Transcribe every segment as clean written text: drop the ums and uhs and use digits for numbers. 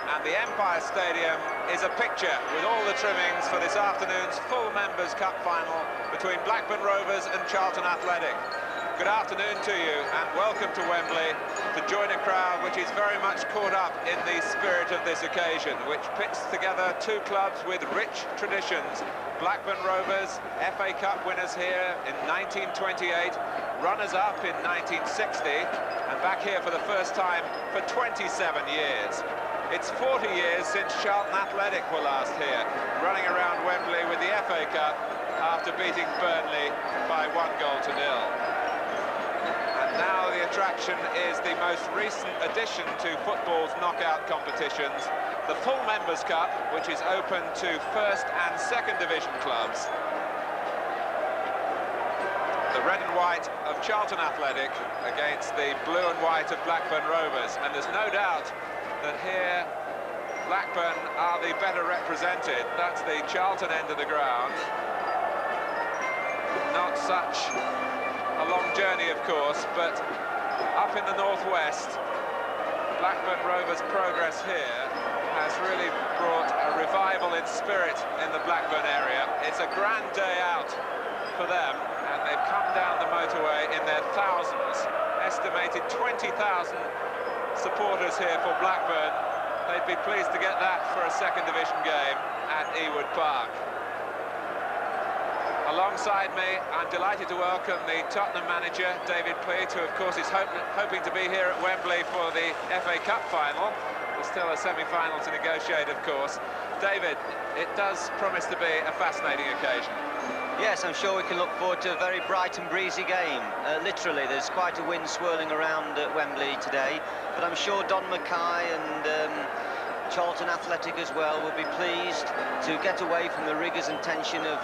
and the Empire Stadium is a picture with all the trimmings for this afternoon's full Members' Cup final between Blackburn Rovers and Charlton Athletic. Good afternoon to you and welcome to Wembley to join a crowd which is very much caught up in the spirit of this occasion, which pits together two clubs with rich traditions. Blackburn Rovers, FA Cup winners here in 1928, runners-up in 1960, and back here for the first time for 27 years. It's 40 years since Charlton Athletic were last here, running around Wembley with the FA Cup after beating Burnley by 1-0. And now the attraction is the most recent addition to football's knockout competitions, the full Members' Cup, which is open to first and second division clubs. The red and white of Charlton Athletic against the blue and white of Blackburn Rovers, and there's no doubt that here Blackburn are the better represented. That's the Charlton end of the ground. Not such a long journey, of course, but up in the northwest, Blackburn Rovers' progress here has really brought a revival in spirit in the Blackburn area. It's a grand day out for them, and they've come down the motorway in their thousands. Estimated 20,000 supporters here for Blackburn. They'd be pleased to get that for a second division game at Ewood Park. Alongside me, I'm delighted to welcome the Tottenham manager, David Peake, who of course is hoping to be here at Wembley for the FA Cup final. There's still a semi-final to negotiate, of course. David, it does promise to be a fascinating occasion. Yes, I'm sure we can look forward to a very bright and breezy game. Literally, there's quite a wind swirling around Wembley today, but I'm sure Don Mackay and Charlton Athletic as well will be pleased to get away from the rigours and tension of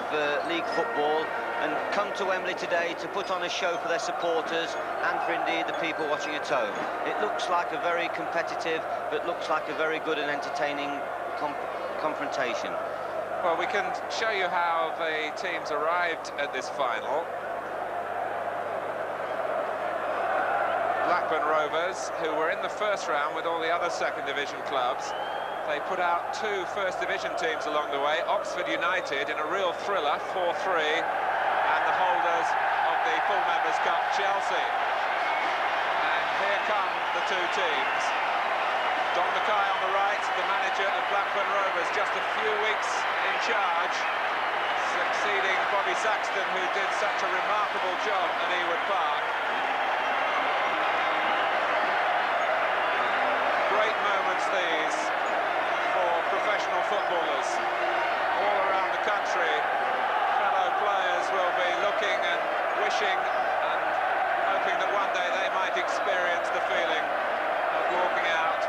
league football and come to Wembley today to put on a show for their supporters and for indeed the people watching at home. It looks like a very competitive, but looks like a very good and entertaining confrontation. Well, we can show you how the teams arrived at this final. Blackburn Rovers, who were in the first round with all the other second division clubs, they put out two first division teams along the way. Oxford United in a real thriller, 4-3, and the holders of the full Members' Cup, Chelsea. And here come the two teams. Don Mackay on the right, the manager of Blackburn Rovers, just a few weeks in charge, succeeding Bobby Saxton, who did such a remarkable job at Ewood Park. Great moments these for professional footballers all around the country. Fellow players will be looking and wishing and hoping that one day they might experience the feeling of walking out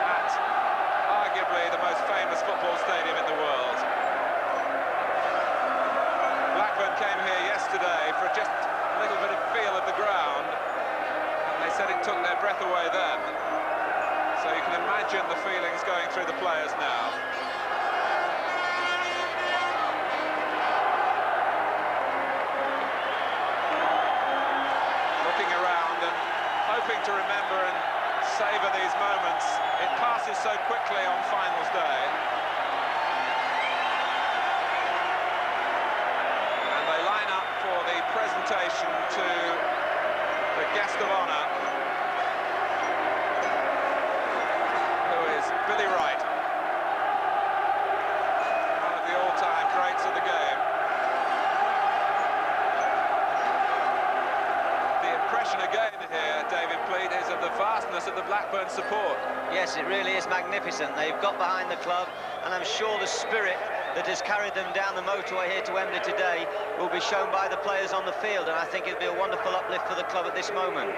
at arguably the most famous football stadium in the world. Blackburn came here yesterday for just a little bit of feel of the ground, and they said it took their breath away then. So you can imagine the feelings going through the players now. Looking around and hoping to remember and savour these moments. It passes so quickly on finals day. And they line up for the presentation to the guest of honour, Billy Wright, one of the all-time greats of the game. The impression again here, David Peake, is of the vastness of the Blackburn support. Yes, it really is magnificent. They've got behind the club, and I'm sure the spirit that has carried them down the motorway here to Wembley today will be shown by the players on the field, and I think it'll be a wonderful uplift for the club at this moment.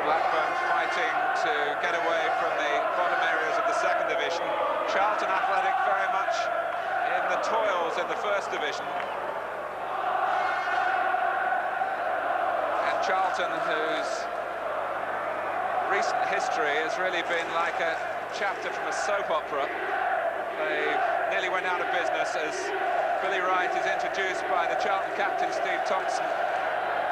Blackburn fighting to get away from the bottom areas of the second division. Charlton Athletic very much in the toils in the first division. And Charlton, whose recent history has really been like a chapter from a soap opera. They nearly went out of business as Billy Wright is introduced by the Charlton captain, Steve Thompson,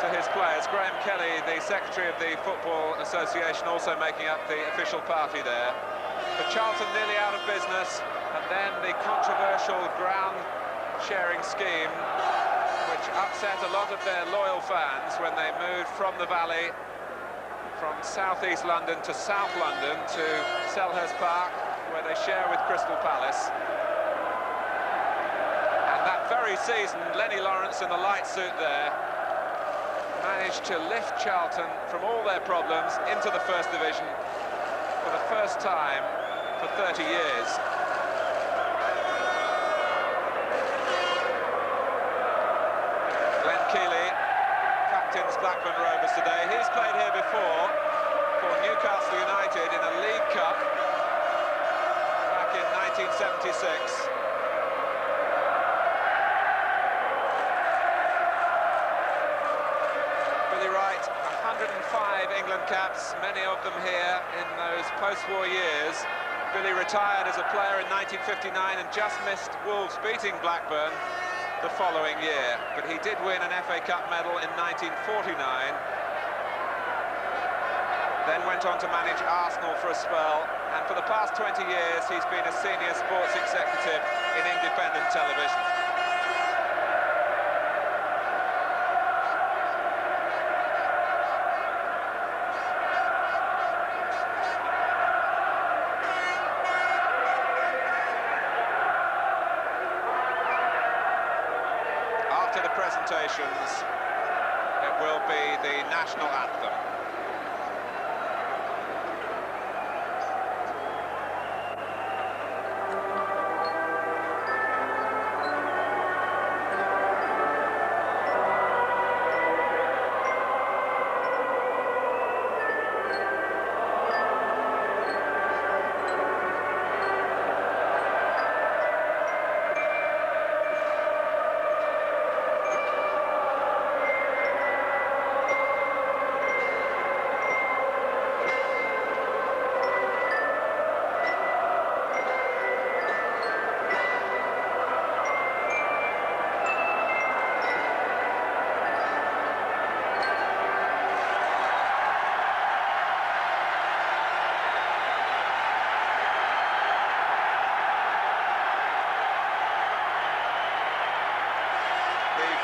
to to his players. Graham Kelly, the Secretary of the Football Association, also making up the official party there. But Charlton nearly out of business, and then the controversial ground-sharing scheme, which upset a lot of their loyal fans when they moved from the Valley, from south-east London to South London to Selhurst Park, where they share with Crystal Palace. And that very season, Lennie Lawrence in the light suit there managed to lift Charlton from all their problems into the First Division for the first time for 30 years. Keeley captains Blackburn Rovers today. He's played here before for Newcastle United in a League Cup back in 1976. Billy Wright, 105 England caps, many of them here in those post-war years. Billy retired as a player in 1959 and just missed Wolves beating Blackburn the following year, but he did win an FA Cup medal in 1949, then went on to manage Arsenal for a spell, and for the past 20 years he's been a senior sports executive in independent television. Presentations, it will be the national anthem.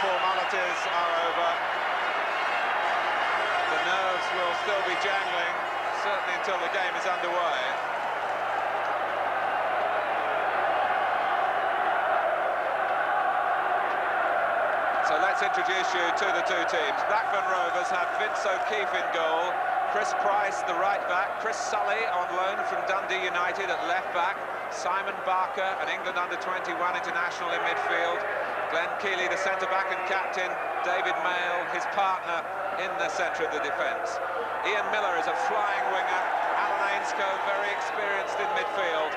Formalities are over. The nerves will still be jangling, certainly until the game is underway. So let's introduce you to the two teams. Blackburn Rovers have Vince O'Keefe in goal, Chris Price the right back, Chris Sulley on loan from Dundee United at left back, Simon Barker, an England under-21 international in midfield, Glenn Keeley, the centre-back and captain, David Mayle, his partner, in the centre of the defence. Ian Miller is a flying winger, Alan Ainscow, very experienced in midfield,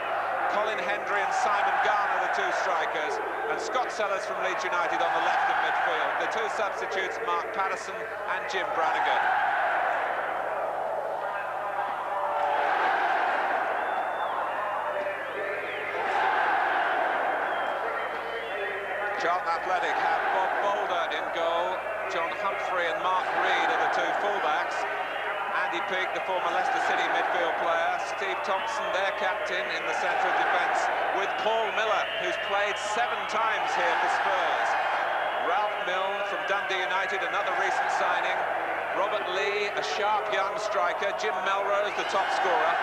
Colin Hendry and Simon Garner, the two strikers, and Scott Sellars from Leeds United on the left in midfield. The two substitutes, Mark Patterson and Jim Branagan. Charlton Athletic have Bob Boulder in goal, John Humphrey and Mark Reid are the two fullbacks. Andy Peake, the former Leicester City midfield player, Steve Thompson, their captain, in the centre of defence, with Paul Miller, who's played 7 times here for Spurs. Ralph Milne from Dundee United, another recent signing. Robert Lee, a sharp young striker. Jim Melrose, the top scorer.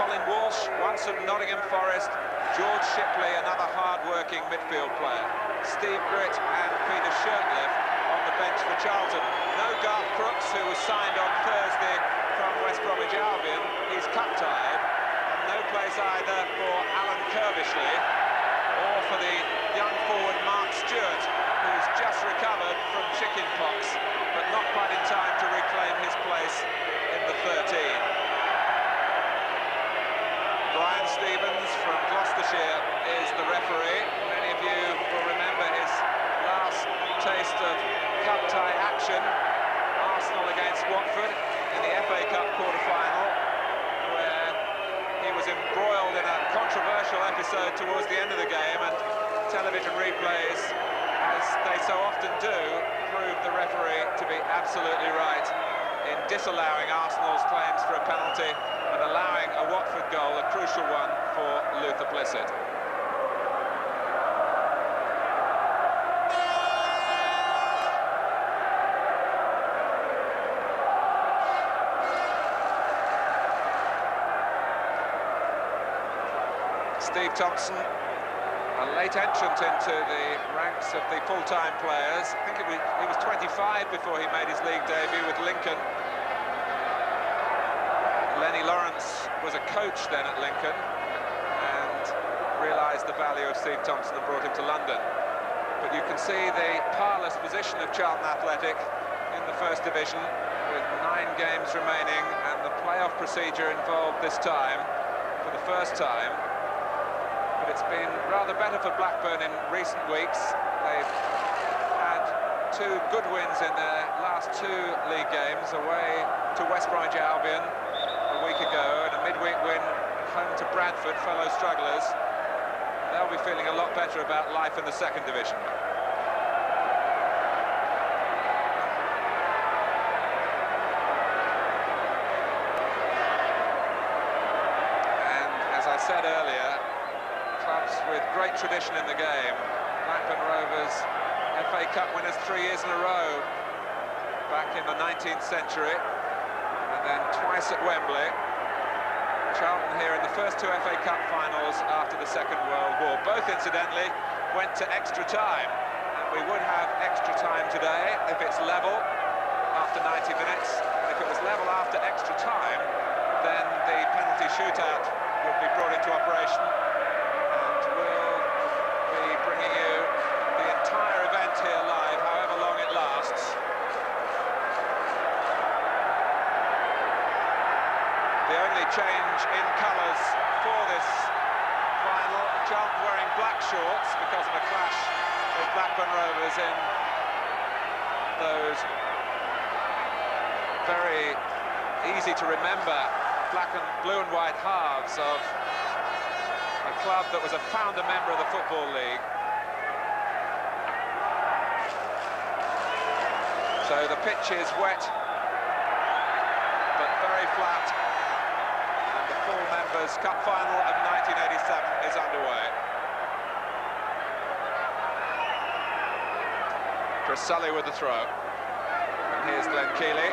Colin Walsh, once of Nottingham Forest. George Shipley, another hard-working midfield player. Steve Gritt and Peter Shirtliff on the bench for Charlton. No Garth Crooks, who was signed on Thursday from West Bromwich Albion. He's cup-tied. And no place either for Alan Kirbishley or for the young forward Mark Stewart, who's just recovered from chicken pox, but not quite in time to reclaim his place in the 13. Brian Stevens from Gloucestershire is the referee. Many of you will remember his last taste of cup-tie action, Arsenal against Watford in the FA Cup quarter-final, where he was embroiled in a controversial episode towards the end of the game, and television replays, as they so often do, proved the referee to be absolutely right in disallowing Arsenal's claims for a penalty and allowing a Watford goal, a crucial one for Luther Blissett. Steve Thompson, a late entrant into the ranks of the full-time players. I think he was 25 before he made his league debut with Lincoln. Lennie Lawrence was a coach then at Lincoln and realised the value of Steve Thompson and brought him to London. But you can see the parlous position of Charlton Athletic in the First Division with 9 games remaining, and the playoff procedure involved this time for the first time. But it's been rather better for Blackburn in recent weeks. They've had 2 good wins in their last 2 league games, away to West Bromwich Albion a week ago, and a midweek win home to Bradford, fellow strugglers. They'll be feeling a lot better about life in the Second Division. And as I said earlier, clubs with great tradition in the game. Blackburn Rovers, FA Cup winners 3 years in a row back in the 19th century, and then twice at Wembley. Charlton here in the first 2 FA Cup finals after the Second World War. Both, incidentally, went to extra time, and we would have extra time today if it's level after 90 minutes. And if it was level after extra time, then the penalty shootout would be brought into operation. We'll be bringing you the entire event here live, however long it lasts. The only change in colours for this final, Charlton wearing black shorts because of a clash with Blackburn Rovers in those very easy to remember blue and white halves of a club that was a founder member of the Football League. So the pitch is wet, but very flat, and the full members' cup final of 1987 is underway. Sulley with the throw, and here's Keeley.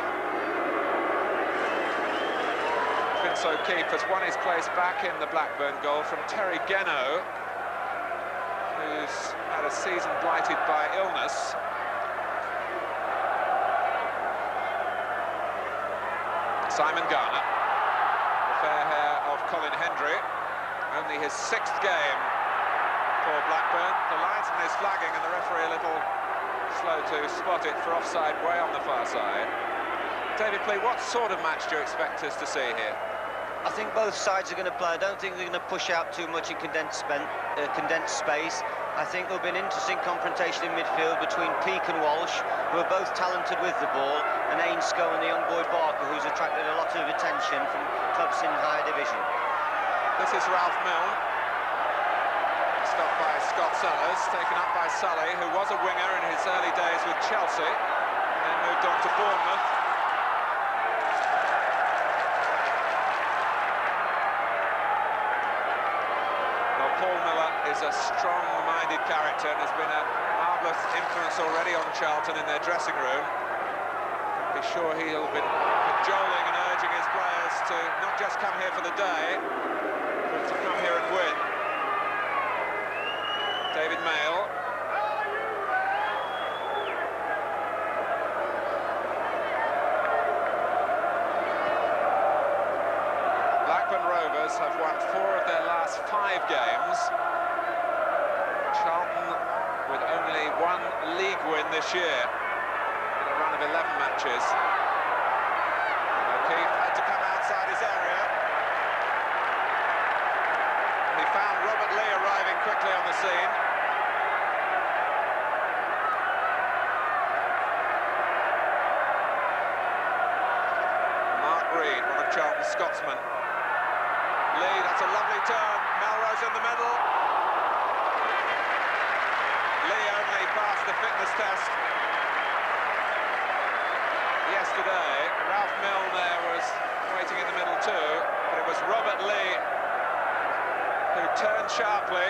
Vince O'Keefe has won his place back in the Blackburn goal from Terry Geno, who's had a season blighted by illness. Simon Garner, the fair hair of Colin Hendry, only his 6th game for Blackburn. The linesman is flagging and the referee a little slow to spot it for offside way on the far side. David Peake, what sort of match do you expect us to see here? I think both sides are going to play. I don't think they're going to push out too much in condensed space. I think there'll be an interesting confrontation in midfield between Peake and Walsh, who are both talented with the ball, and Ainscow and the young boy Barker, who's attracted a lot of attention from clubs in higher division. This is Ralph Milne, stopped by Scott Sellars, taken up by Sulley, who was a winger in his early days with Chelsea, and then moved on to Bournemouth. Is a strong-minded character and has been a marvellous influence already on Charlton in their dressing room. I'm sure he'll be cajoling and urging his players to not just come here for the day, but to come here and win. David Mayle. Blackburn Rovers have won 4 of their last 5 games. Charlton with only 1 league win this year in a run of 11 matches. O'Keefe had to come outside his area. And he found Robert Lee arriving quickly on the scene. Mark Reid, one of Charlton's Scotsmen. Lee, that's a lovely turn. Melrose in the middle. Lee only passed the fitness test yesterday. Ralph Milne there was waiting in the middle too, but it was Robert Lee who turned sharply.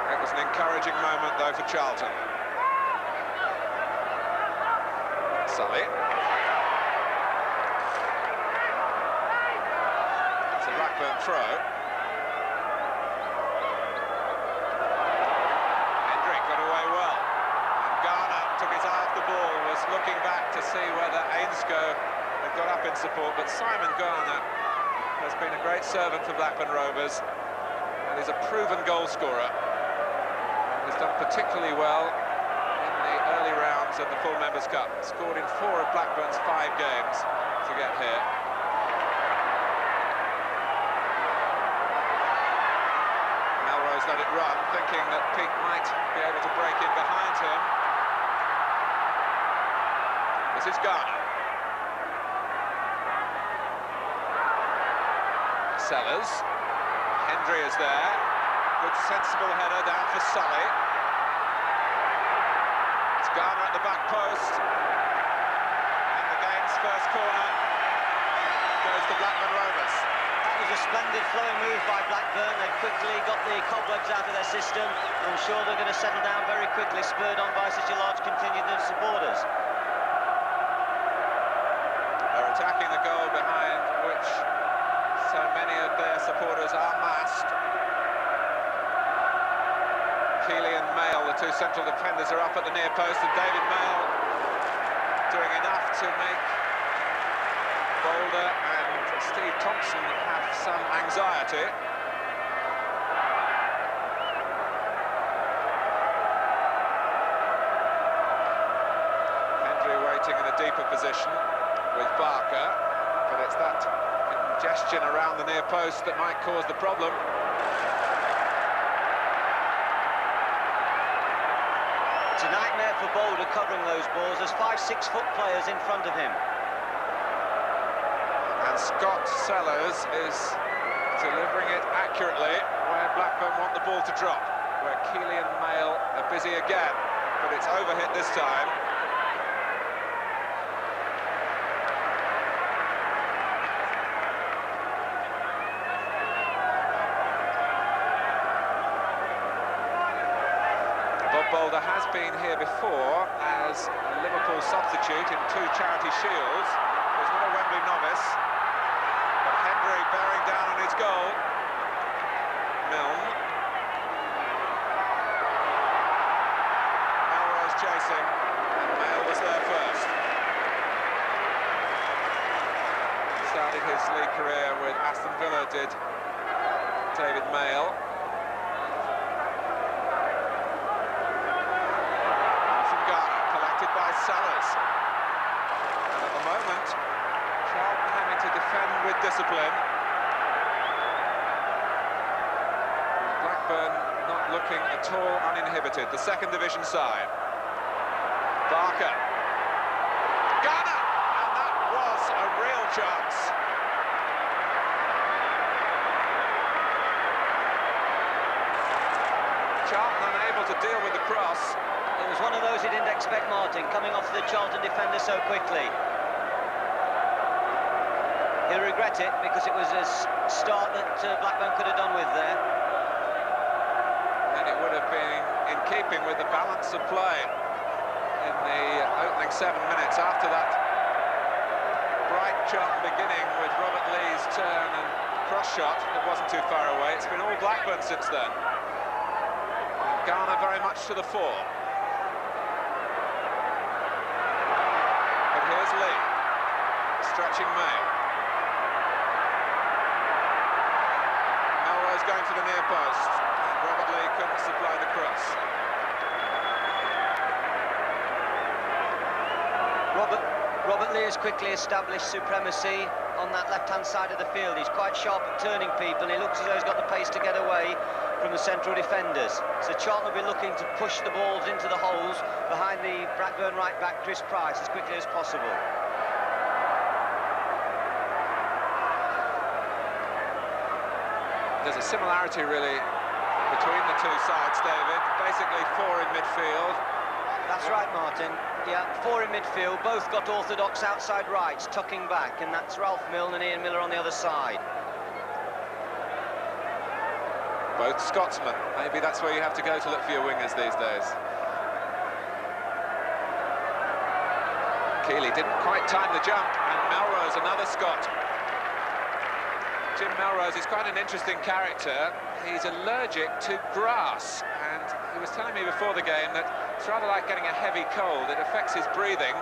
It was an encouraging moment though for Charlton. Sulley. It's a Blackburn throw. Hendry got away well. And Garner took his eye off the ball, was looking back to see whether Ainscow had got up in support, but Simon Garner has been a great servant for Blackburn Rovers and is a proven goal scorer. Has done particularly well in the early rounds of the Full Members' Cup. Scored in 4 of Blackburn's 5 games to get here. Melrose let it run, thinking that Peake might be able to break in behind him. This is Garner. Sellars. Hendry is there. Good sensible header down for Sulley. It's Garner at the back post. And the game's first corner goes to Blackburn Rovers. That was a splendid flowing move by Blackburn. They quickly got the cobwebs out of their system. I'm sure they're going to settle down very quickly, spurred on by such a large contingent of supporters. They're attacking the goal behind which so many of their supporters are massed. Keeley and Mail, the 2 central defenders, are up at the near post, and David Mail doing enough to make Boulder and Steve Thompson have some anxiety. Hendry waiting in a deeper position with Barker, but it's that congestion around the near post that might cause the problem. It's a nightmare for Boulder covering those balls. There's 5 6-foot players in front of him. And Scott Sellars is delivering it accurately where Blackburn want the ball to drop, where Keeley and Mail are busy again, but it's overhit this time. Boulder has been here before as a Liverpool substitute in 2 charity shields. He's not a Wembley novice, but Hendry bearing down on his goal. Milne. Melrose chasing, and Mail was there first. Started his league career with Aston Villa, did David Mail. By Sellars, and at the moment Charlton having to defend with discipline. Blackburn not looking at all uninhibited, the 2nd division side. Barker, Garner, and that was a real chance. Charlton unable to deal with the cross. It was one of those he didn't expect, Martin, coming off the Charlton defender so quickly. He'll regret it because it was a start that Blackburn could have done with there. And it would have been in keeping with the balance of play in the opening 7 minutes after that bright Charlton beginning with Robert Lee's turn and cross shot that wasn't too far away. It's been all Blackburn since then. And Garner very much to the fore. Here's Lee, stretching Mail. Melrose going to the near post, and Robert Lee couldn't supply the cross. Robert Lee has quickly established supremacy on that left-hand side of the field. He's quite sharp at turning people, and he looks as though he's got the pace to get away from the central defenders. So Charlton will be looking to push the balls into the holes behind the Blackburn right back Chris Price as quickly as possible. there's a similarity really between the two sides, David. Basically 4 in midfield. That's right, Martin. Yeah, 4 in midfield, both got orthodox outside rights, tucking back, and that's Ralph Milne and Ian Miller on the other side. Both Scotsmen. Maybe that's where you have to go to look for your wingers these days. Keeley didn't quite time the jump, and Melrose, another Scot. Jim Melrose is quite an interesting character. He's allergic to grass, and he was telling me before the game that it's rather like getting a heavy cold. It affects his breathing.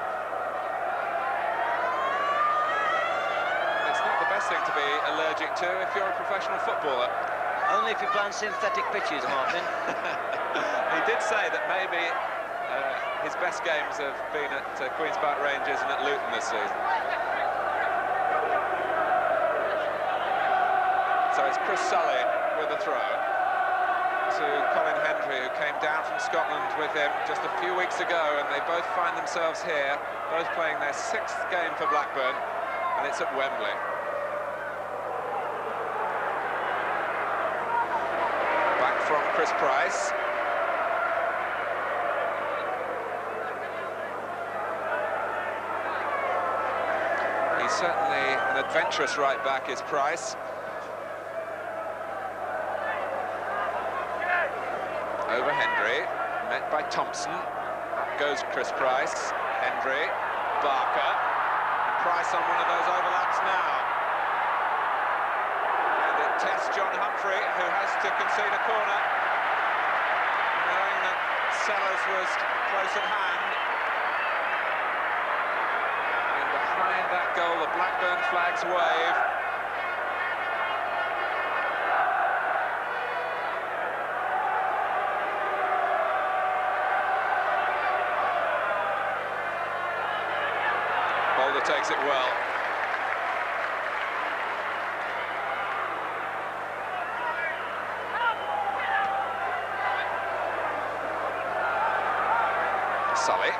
It's not the best thing to be allergic to if you're a professional footballer. Only if you play on synthetic pitches, Martin. He did say that maybe his best games have been at Queen's Park Rangers and at Luton this season. So it's Chris Sulley with the throw to Colin Hendry, who came down from Scotland with him just a few weeks ago, and they both find themselves here, both playing their 6th game for Blackburn, and it's at Wembley. Back from Chris Price. He's certainly an adventurous right back, is Price. Over Hendry, met by Thompson. Up goes Chris Price. Hendry, Barker. Price on one of those overlaps now. And it tests John Humphrey, who has to concede a corner, knowing that Sellars was close at hand. And behind that goal, the Blackburn flags wave. Takes it well. Sulley.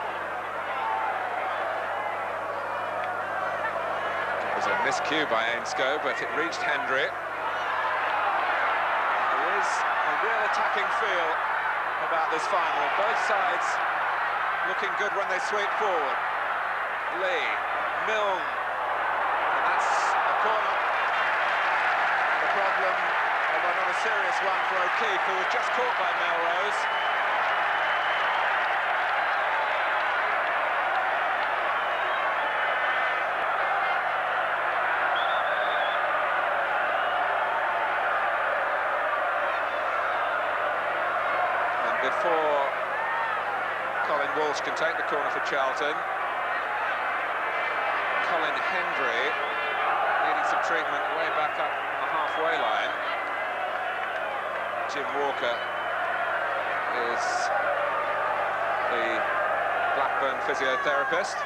It was a miscue by Ainscow, but it reached Hendry. There is a real attacking feel about this final. Both sides looking good when they sweep forward. Lee. Milne, and that's a corner. And a problem, although not a serious one, for O'Keefe, who was just caught by Melrose. And before Colin Walsh can take the corner for Charlton, Colin Hendry needing some treatment way back up on the halfway line. Jim Walker is the Blackburn physiotherapist.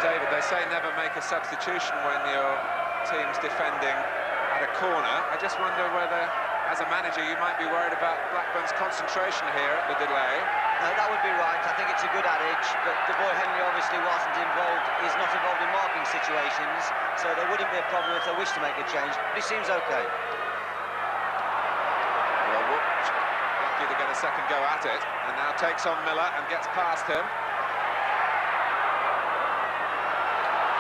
David, they say never make a substitution when your team's defending at a corner. I just wonder whether, as a manager, you might be worried about Blackburn's concentration here at the delay. No, that would be right. I think it's a good adage, but the boy Henry obviously wasn't involved. He's not involved in marking situations, so there wouldn't be a problem if they wished to make a change. But he seems okay. Well, Walsh, lucky to get a second go at it, and now takes on Miller and gets past him.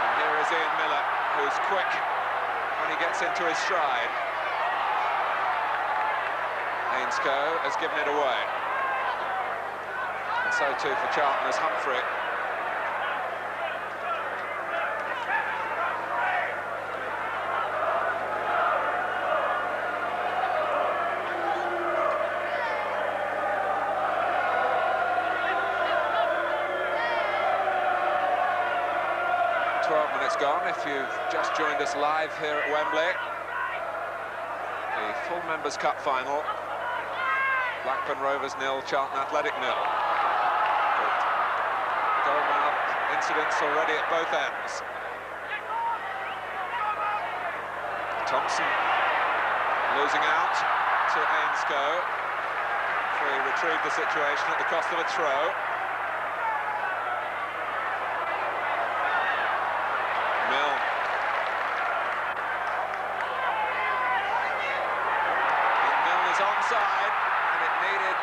And here is Ian Miller, who's quick when he gets into his stride. Ainscow has given it away. And so too for Charlton as Humphrey. Gone if you've just joined us live here at Wembley. The full Members' Cup final. Blackburn Rovers 0, Charlton Athletic 0. Goal-mouth incidents already at both ends. Thompson losing out to Ainscow. He retrieved the situation at the cost of a throw.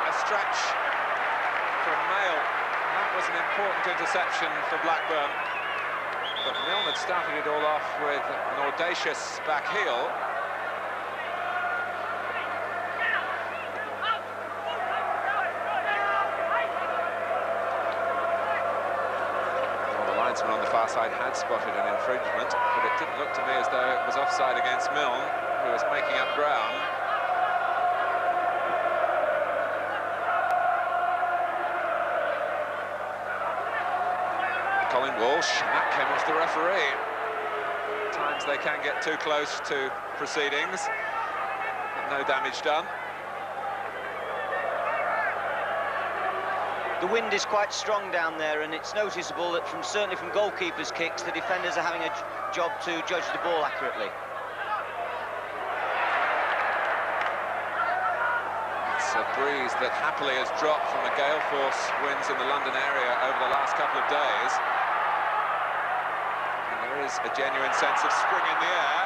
a stretch from Mail. That was an important interception for Blackburn. But Milne had started it all off with an audacious back heel. Well, the linesman on the far side had spotted an infringement, but it didn't look to me as though it was offside against Milne, who was making up ground. Walsh, and that came off the referee. At times they can get too close to proceedings, but no damage done. The wind is quite strong down there, and it's noticeable that certainly from goalkeepers' kicks, the defenders are having a job to judge the ball accurately. It's a breeze that happily has dropped from the gale force winds in the London area over the last couple of days. There is a genuine sense of spring in the air.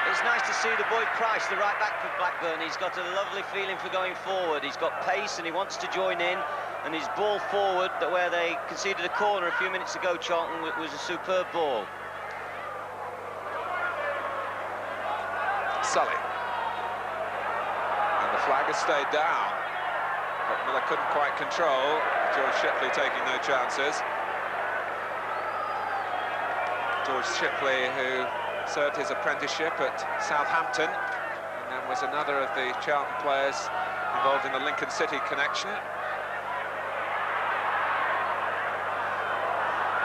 It's nice to see the boy Price, the right back for Blackburn. He's got a lovely feeling for going forward. He's got pace and he wants to join in. And his ball forward, where they conceded a corner a few minutes ago, Charlton, was a superb ball. Sulley. And the flag has stayed down. But Miller couldn't quite control. George Shipley taking no chances. George Shipley, who served his apprenticeship at Southampton, and then was another of the Charlton players involved in the Lincoln City connection.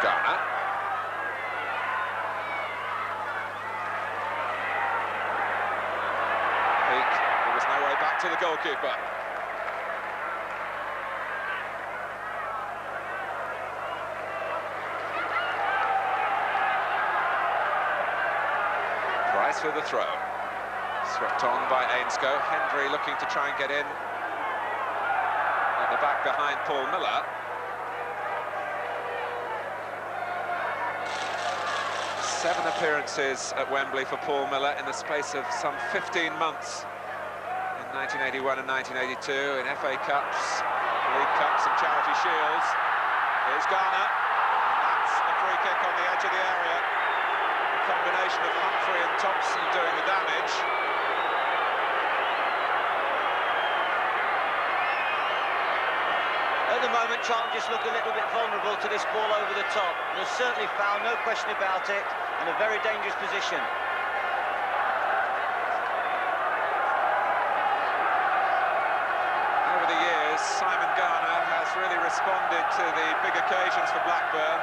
Garner. Peake. There was no way back to the goalkeeper. For the throw. Swept on by Ainscow. Hendry looking to try and get in at the back behind Paul Miller. Seven appearances at Wembley for Paul Miller in the space of some 15 months in 1981 and 1982 in FA Cups, League Cups and Charity Shields. Here's Garner. That's a free kick on the edge of the area. Combination of Humphrey and Thompson doing the damage. At the moment, Charlton just look a little bit vulnerable to this ball over the top. There's certainly foul, no question about it, and a very dangerous position. Over the years, Simon Garner has really responded to the big occasions for Blackburn.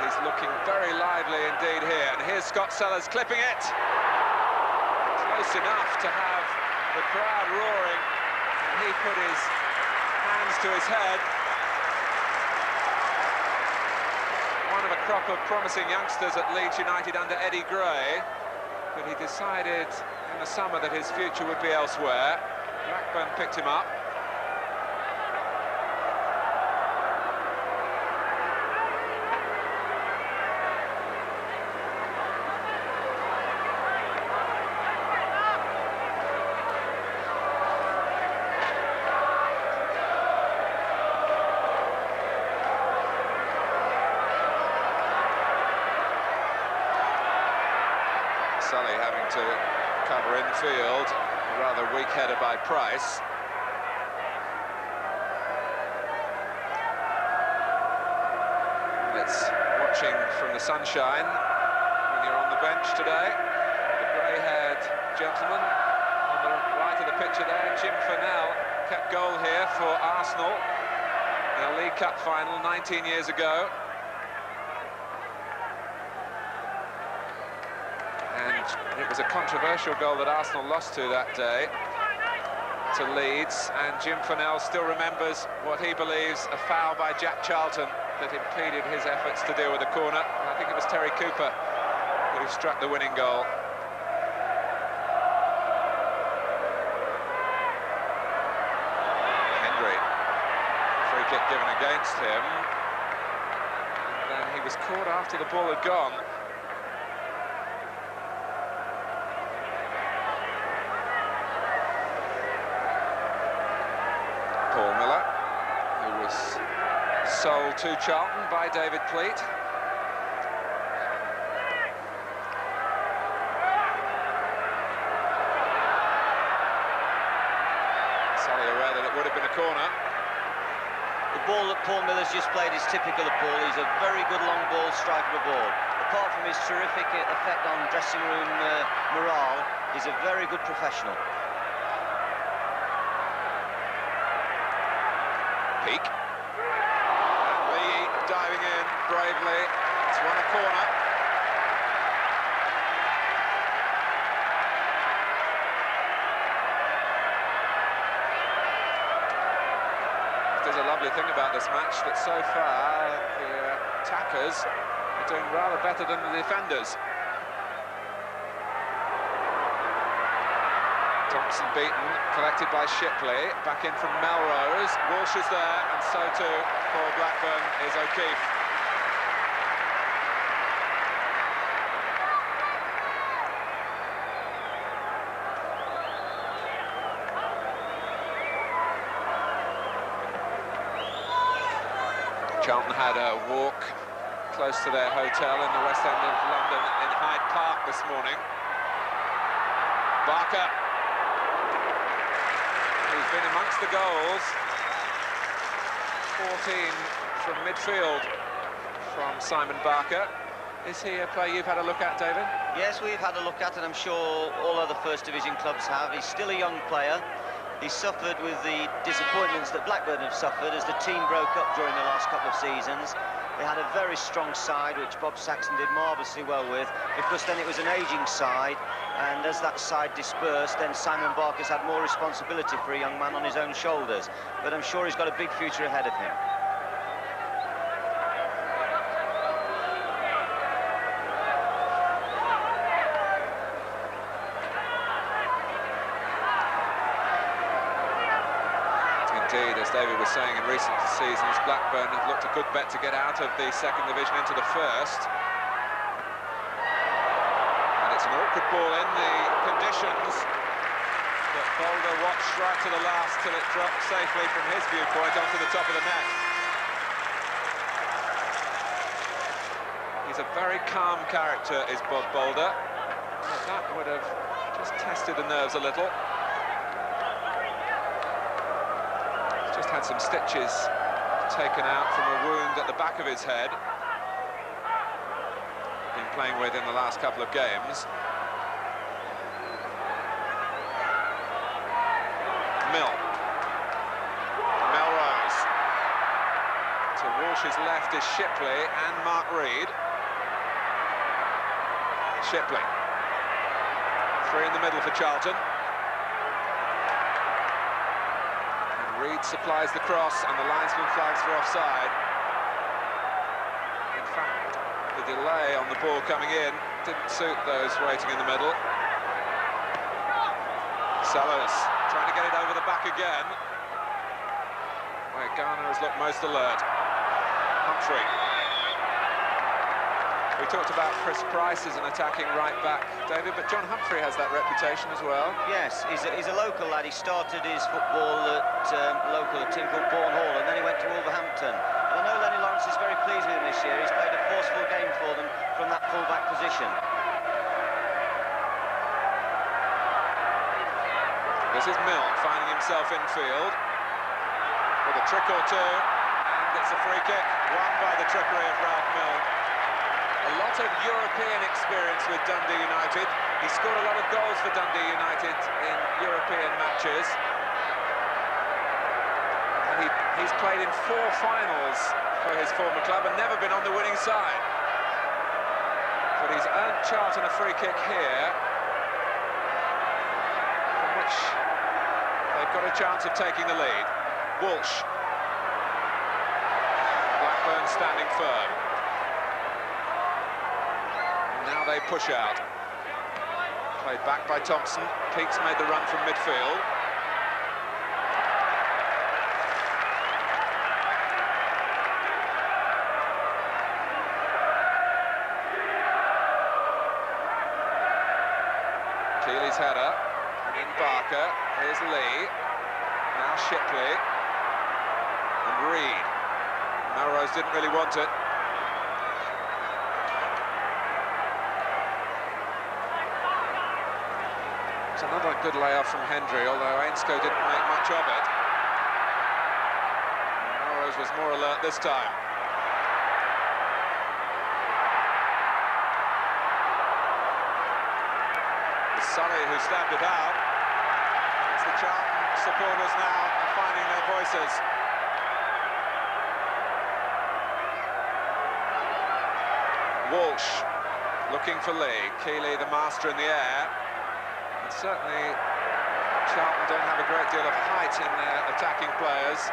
He's looking very lively indeed here, and here's Scott Sellars clipping it. Close enough to have the crowd roaring, and he put his hands to his head. One of a crop of promising youngsters at Leeds United under Eddie Gray, but he decided in the summer that his future would be elsewhere. Blackburn picked him up. Sulley having to cover infield, a rather weak header by Price. It's watching from the sunshine when you're on the bench today. The grey-haired gentleman on the right of the picture there, Jim Fennell, kept goal here for Arsenal in a League Cup final 19 years ago. And it was a controversial goal that Arsenal lost to that day to Leeds, and Jim Fennell still remembers what he believes a foul by Jack Charlton that impeded his efforts to deal with the corner. I think it was Terry Cooper who struck the winning goal. Hendry, free kick given against him, and then he was caught after the ball had gone. sold to Charlton by David Pleat. Sulley aware that it would have been a corner. The ball that Paul Miller's just played is typical of Paul. He's a very good long ball striker of ball. Apart from his terrific effect on dressing room morale, he's a very good professional. Peake. And Lee diving in bravely. It's won a corner. There's a lovely thing about this match that so far the attackers are doing rather better than the defenders. Thompson beaten, collected by Shipley, back in from Melrose. Walsh is there, and so too for Blackburn is O'Keefe. Charlton had a walk close to their hotel in the west end of London in Hyde Park this morning. Barker, who's been amongst the goals. 14 from midfield from Simon Barker. Is he a player you've had a look at, David? Yes, we've had a look at, and I'm sure all other First Division clubs have. He's still a young player. He suffered with the disappointments that Blackburn have suffered as the team broke up during the last couple of seasons. They had a very strong side, which Bob Saxton did marvellously well with, because then it was an ageing side, and as that side dispersed, then Simon Barker's had more responsibility for a young man on his own shoulders. But I'm sure he's got a big future ahead of him. Indeed, as David was saying, in recent seasons, Blackburn have looked a good bet to get out of the second division into the first. And it's an awkward ball in the conditions, but Boulder watched right to the last till it dropped safely from his viewpoint onto the top of the net. He's a very calm character, is Bob Boulder. But that would have just tested the nerves a little. Had some stitches taken out from a wound at the back of his head. Been playing with in the last couple of games. Melrose. To Walsh's left is Shipley and Mark Reid. Shipley. Three in the middle for Charlton. Reid supplies the cross, and the linesman flags for offside. In fact, the delay on the ball coming in didn't suit those waiting in the middle. Sellars trying to get it over the back again, where Garner has looked most alert. Humphrey. We talked about Chris Price as an attacking right-back, David, but John Humphrey has that reputation as well. Yes, he's a local lad. He started his football at local at team called Bourne Hall, and then he went to Wolverhampton. And I know Lennie Lawrence is very pleased with him this year. He's played a forceful game for them from that full-back position. This is Milne finding himself in field with a trick or two, and it's a free kick won by the trickery of Ralph Milne. A lot of European experience with Dundee United. He scored a lot of goals for Dundee United in European matches. And he's played in 4 finals for his former club and never been on the winning side. But he's earned Charlton a free kick here, from which they've got a chance of taking the lead. Walsh. Blackburn standing firm. Now they push out. Played back by Thompson. Peake's made the run from midfield. Keeley's header. And in Barker. Here's Lee. Now Shipley. And Reid. Melrose didn't really want it. It's another good layoff from Hendry, although Ainscow didn't make much of it. Melrose was more alert this time. Sulley who stabbed it out. As the Charlton supporters now are finding their voices. Walsh looking for Lee. Keeley the master in the air. And certainly Charlton don't have a great deal of height in their attacking players,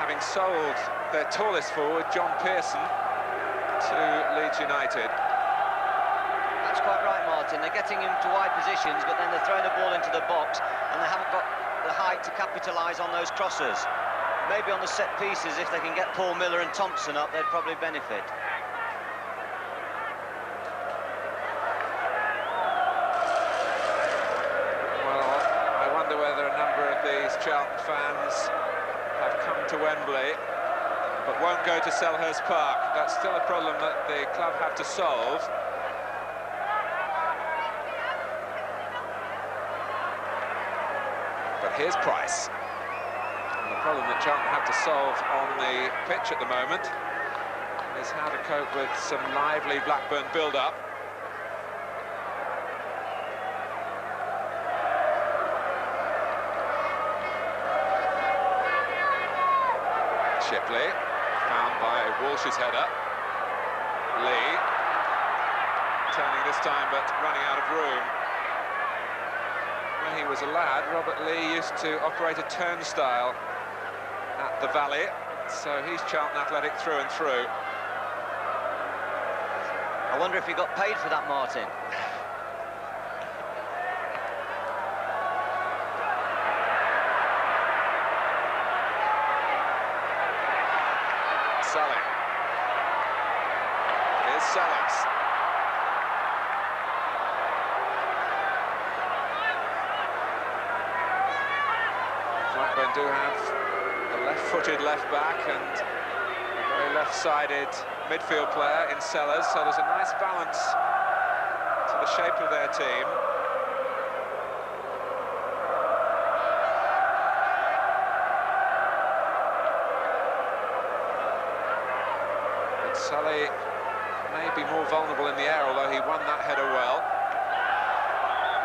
having sold their tallest forward, John Pearson, to Leeds United. That's quite right, Martin. They're getting him to wide positions, but then they're throwing the ball into the box, and they haven't got the height to capitalise on those crosses. Maybe on the set pieces, if they can get Paul Miller and Thompson up, they'd probably benefit. Well, I wonder whether a number of these Charlton fans have come to Wembley, but won't go to Selhurst Park. That's still a problem that the club have to solve. But here's Price. And the problem that Charlton have to solve on the pitch at the moment is how to cope with some lively Blackburn build-up. Shipley, found by Walsh's header. Lee, turning this time but running out of room. When he was a lad, Robert Lee used to operate a turnstile at the Valley, so he's Charlton Athletic through and through. I wonder if he got paid for that, Martin. Sulley. Here's Sellars. Blackburn do have a left-footed left-back and a very left-sided midfield player in Sellars, so there's a nice balance to the shape of their team. But Sulley may be more vulnerable in the air, although he won that header well.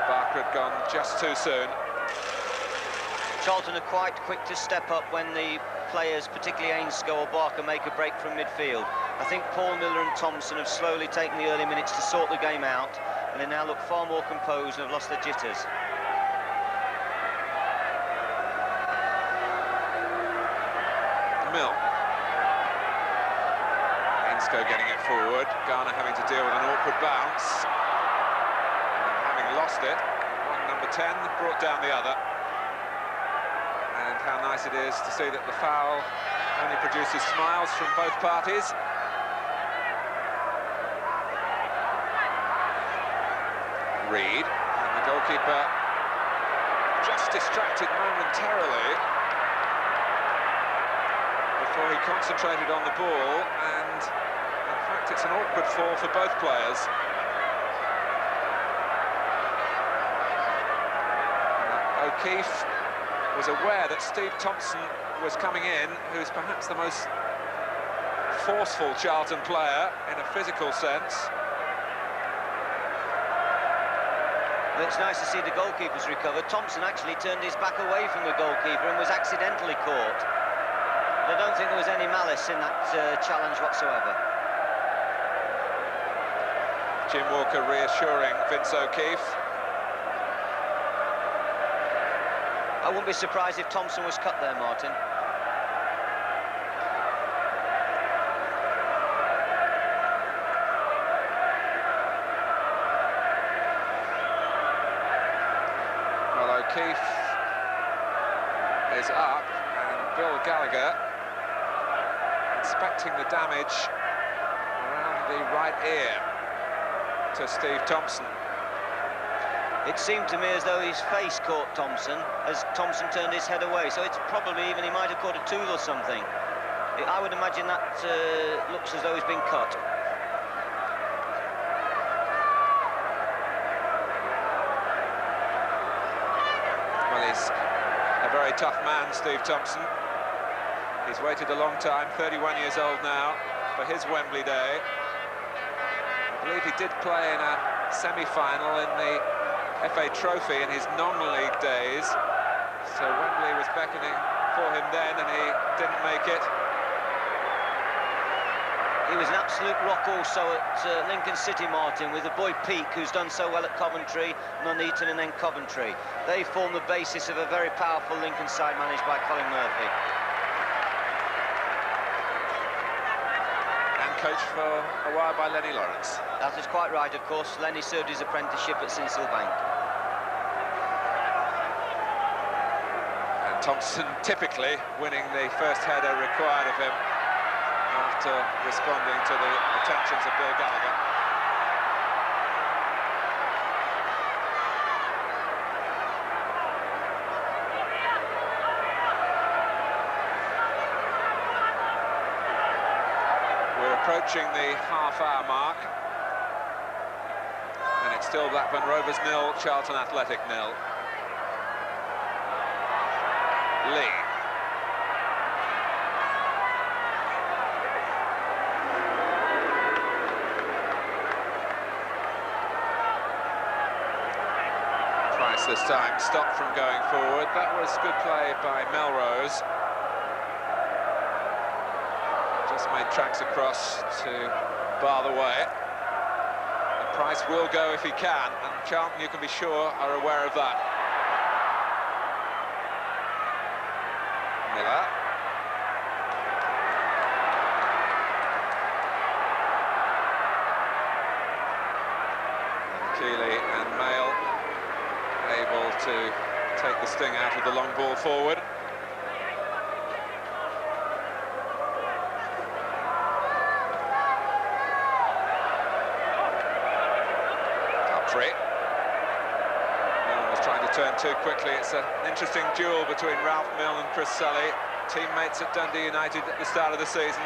Barker had gone just too soon. Charlton are quite quick to step up when the players, particularly Ainscow or Barker, make a break from midfield. I think Paul Miller and Thompson have slowly taken the early minutes to sort the game out, and they now look far more composed and have lost their jitters. Milne. Ainscow getting it forward. Garner having to deal with an awkward bounce. And having lost it, one number 10 brought down the other. And how nice it is to see that the foul only produces smiles from both parties. Reid, and the goalkeeper just distracted momentarily before he concentrated on the ball, and in fact it's an awkward fall for both players. O'Keefe was aware that Steve Thompson was coming in, who's perhaps the most forceful Charlton player in a physical sense. It's nice to see the goalkeeper's recovered. Thompson actually turned his back away from the goalkeeper and was accidentally caught. But I don't think there was any malice in that challenge whatsoever. Jim Walker reassuring Vince O'Keefe. I wouldn't be surprised if Thompson was cut there, Martin. Well, O'Keefe is up, and Bill Gallagher inspecting the damage around the right ear to Steve Thompson. It seemed to me as though his face caught Thompson as Thompson turned his head away, so it's probably even he might have caught a tool or something. I would imagine that looks as though he's been cut. Well, he's a very tough man, Steve Thompson. He's waited a long time, 31 years old now, for his Wembley day. I believe he did play in a semi-final in the FA Trophy in his non-league days. So Wembley was beckoning for him then, and he didn't make it. He was an absolute rock also at Lincoln City, Martin, with the boy Peake, who's done so well at Coventry, Nuneaton and then Coventry. They form the basis of a very powerful Lincoln side managed by Colin Murphy. And coached for a while by Lennie Lawrence. That is quite right, of course. Lennie served his apprenticeship at Sincil-Bank. And Thompson typically winning the first header required of him, after responding to the attentions of Bill Gallagher. We're approaching the half-hour mark, and it's still Blackburn Rovers 0, Charlton Athletic 0. Lee. This time stopped from going forward. That was good play by Melrose. Just made tracks across to bar the way. And Price will go if he can, and Charlton, you can be sure, are aware of that. Miller. Keeley and Mail able to take the sting out of the long ball forward. Humphrey. Milne was trying to turn too quickly. It's an interesting duel between Ralph Milne and Chris Sulley, teammates at Dundee United at the start of the season.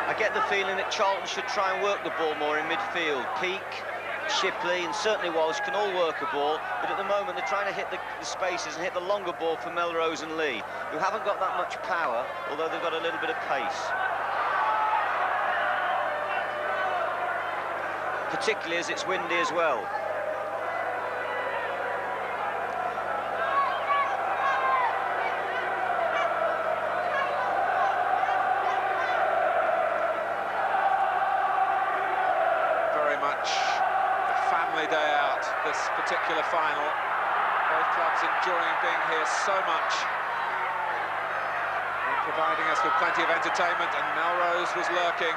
I get the feeling that Charlton should try and work the ball more in midfield. Peake, Shipley and certainly Walsh can all work a ball, but at the moment they're trying to hit the spaces and hit the longer ball for Melrose and Lee, who haven't got that much power, although they've got a little bit of pace. Particularly as it's windy as well. Day out, this particular final. Both clubs enjoying being here so much and providing us with plenty of entertainment, and Melrose was lurking.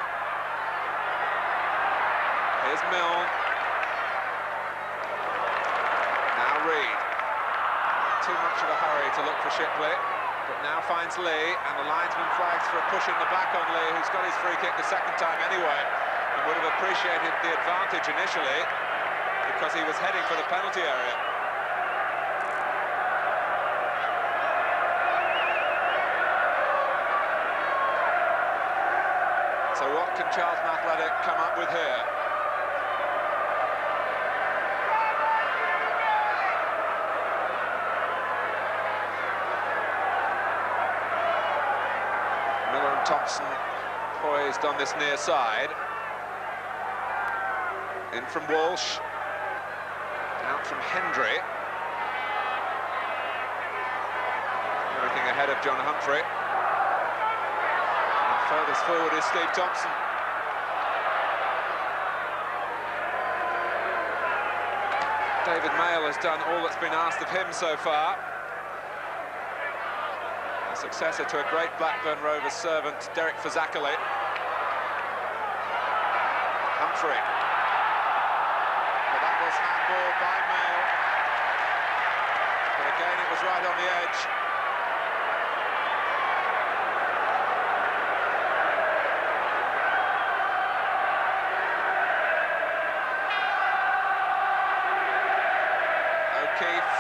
Here's Milne. Now Reid. Too much of a hurry to look for Shipley, but now finds Lee, and the linesman flags for a push in the back on Lee, who's got his free kick the second time anyway, and would have appreciated the advantage initially, because he was heading for the penalty area. So what can Charlton Athletic come up with here? Miller and Thompson poised on this near side. In from Walsh. Out from Hendry. Everything ahead of John Humphrey. And furthest forward is Steve Thompson. David Mail has done all that's been asked of him so far. A successor to a great Blackburn Rovers servant, Derek Fazakerley. Humphrey. Handball by Mail, but again it was right on the edge. O'Keefe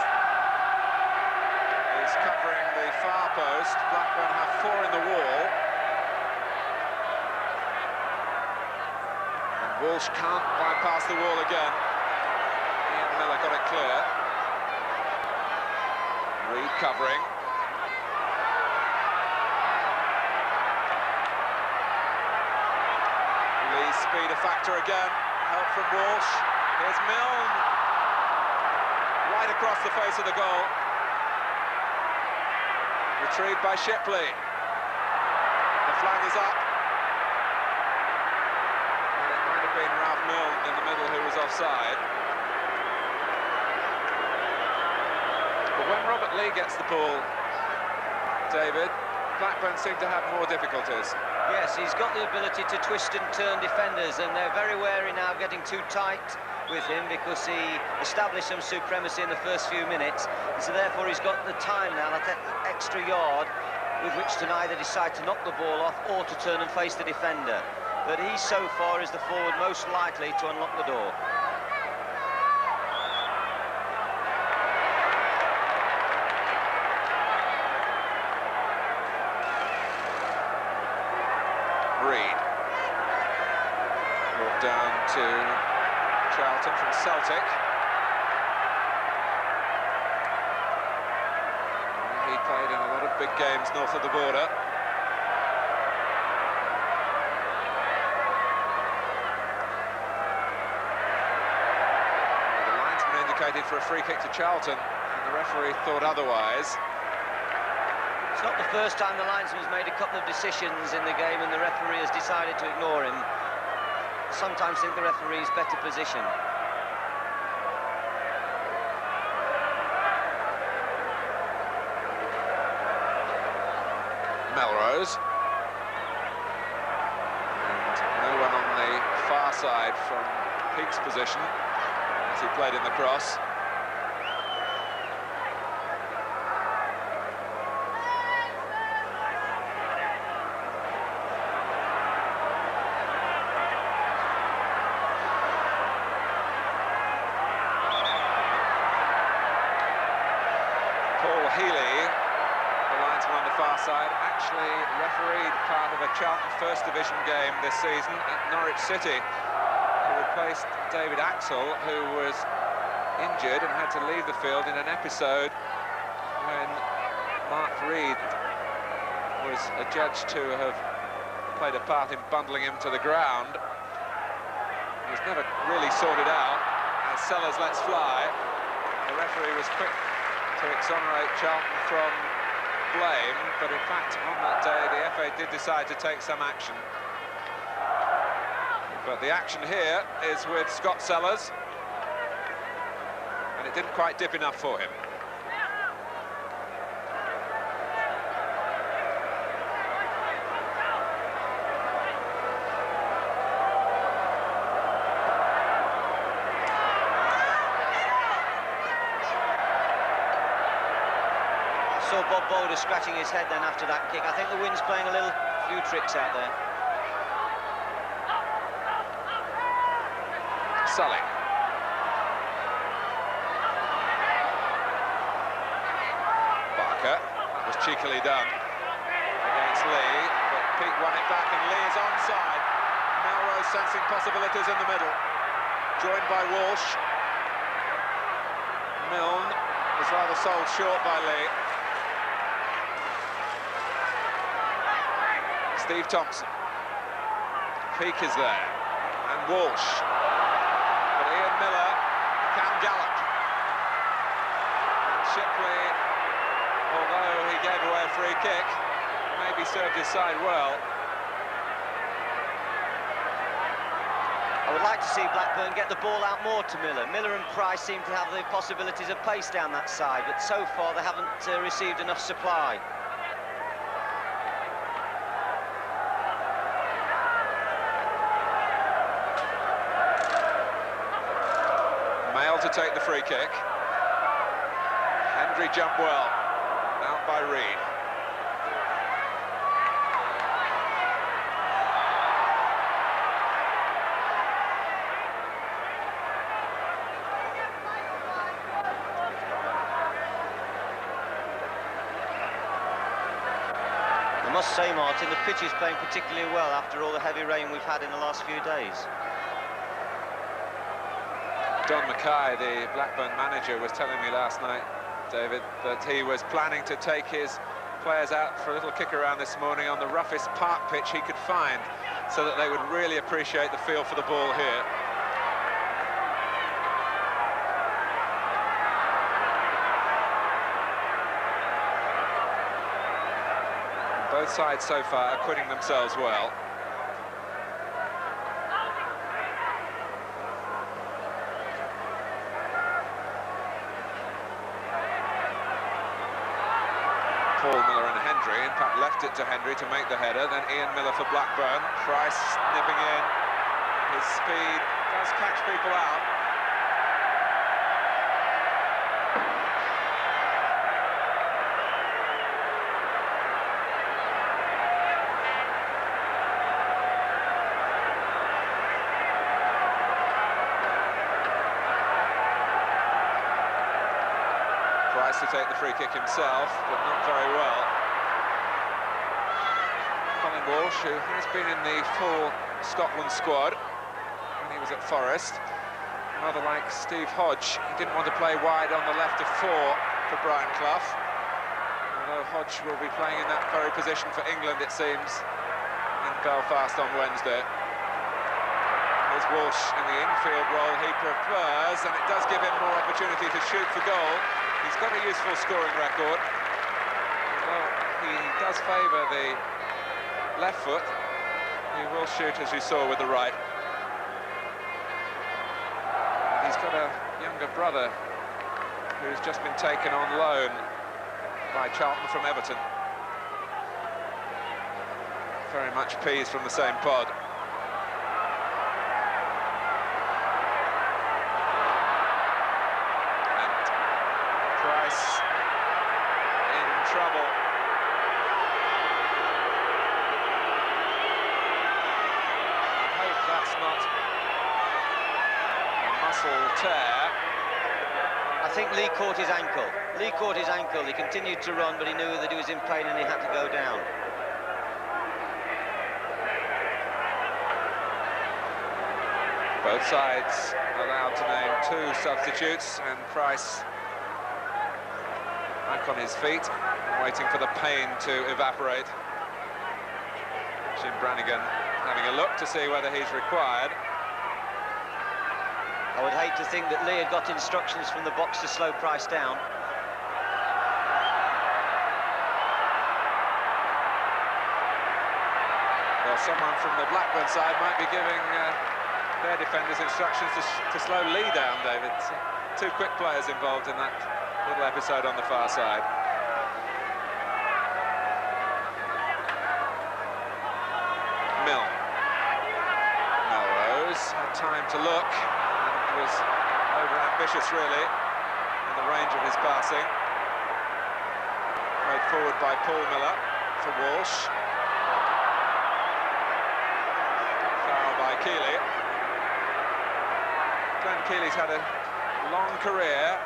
Walsh can't bypass the wall again. Ian Miller got it clear. Reid covering. Lee's speed a factor again. Help from Walsh. Here's Milne. Right across the face of the goal. Retrieved by Shipley. The flag is up. And it might have been Ralph Milne in the middle who was offside. But when Robert Lee gets the ball, David, Blackburn seem to have more difficulties. Yes, he's got the ability to twist and turn defenders, and they're very wary now of getting too tight with him because he established some supremacy in the first few minutes, and so therefore he's got the time now, that extra yard with which to either decide to knock the ball off or to turn and face the defender. But he so far is the forward most likely to unlock the door. Reid. Brought down to Charlton from Celtic. He played in a lot of big games north of the border. The linesman indicated for a free kick to Charlton, and the referee thought otherwise. It's not the first time the linesman's made a couple of decisions in the game and the referee has decided to ignore him. I sometimes think the referee's better position. Melrose. And no one on the far side from Peake's position as he played in the cross. Actually refereed part of a Charlton First Division game this season at Norwich City. He replaced David Axel, who was injured and had to leave the field in an episode when Mark Reid was adjudged to have played a part in bundling him to the ground. It was never really sorted out as Sellars lets fly. The referee was quick to exonerate Charlton from blame, but in fact on that day the FA did decide to take some action. But the action here is with Scott Sellars, and it didn't quite dip enough for him. Saw Bob Boulder scratching his head then after that kick. I think the wind's playing a few tricks out there. Sulley. Barker. That was cheekily done against Lee, but Peake won it back and Lee is onside. Melrose sensing possibilities in the middle. Joined by Walsh. Milne was rather sold short by Lee. Steve Thompson. Peake is there, and Walsh. But Ian Miller can gallop. And Shipley, although he gave away a free kick, maybe served his side well. I would like to see Blackburn get the ball out more to Miller. Miller and Price seem to have the possibilities of pace down that side, but so far they haven't received enough supply. To take the free kick. Hendry jumped well. Out by Reid. I must say, Martin, the pitch is playing particularly well after all the heavy rain we've had in the last few days. Don Mackay, the Blackburn manager, was telling me last night, David, that he was planning to take his players out for a little kick around this morning on the roughest park pitch he could find, so that they would really appreciate the feel for the ball here. Both sides so far acquitting themselves well. Paul, Miller and Hendry, in fact left it to Hendry to make the header, then Ian Miller for Blackburn. Price nipping in, his speed does catch people out. To take the free kick himself, but not very well. Colin Walsh, who has been in the full Scotland squad when he was at Forest, rather like Steve Hodge, he didn't want to play wide on the left of 4 for Brian Clough, although Hodge will be playing in that very position for England, it seems, in Belfast on Wednesday. There's Walsh in the infield role he prefers, and it does give him more opportunity to shoot for goal. He's got a useful scoring record. Although he does favour the left foot, he will shoot, as you saw, with the right. He's got a younger brother who's just been taken on loan by Charlton from Everton. Very much peas from the same pod. Trouble. I hope that's not a muscle tear. I think Lee caught his ankle. Lee caught his ankle. He continued to run, but he knew that he was in pain and he had to go down. Both sides allowed to name 2 substitutes, and Price back on his feet, waiting for the pain to evaporate. Jim Branagan having a look to see whether he's required. I would hate to think that Lee had got instructions from the box to slow Price down. Well, someone from the Blackburn side might be giving their defenders instructions to slow Lee down, David. 2 quick players involved in that little episode on the far side. Milne. Melrose had time to look and was over-ambitious, really, in the range of his passing. Played forward by Paul Miller for Walsh. Foul by Keeley. Glenn Keeley's had a long career.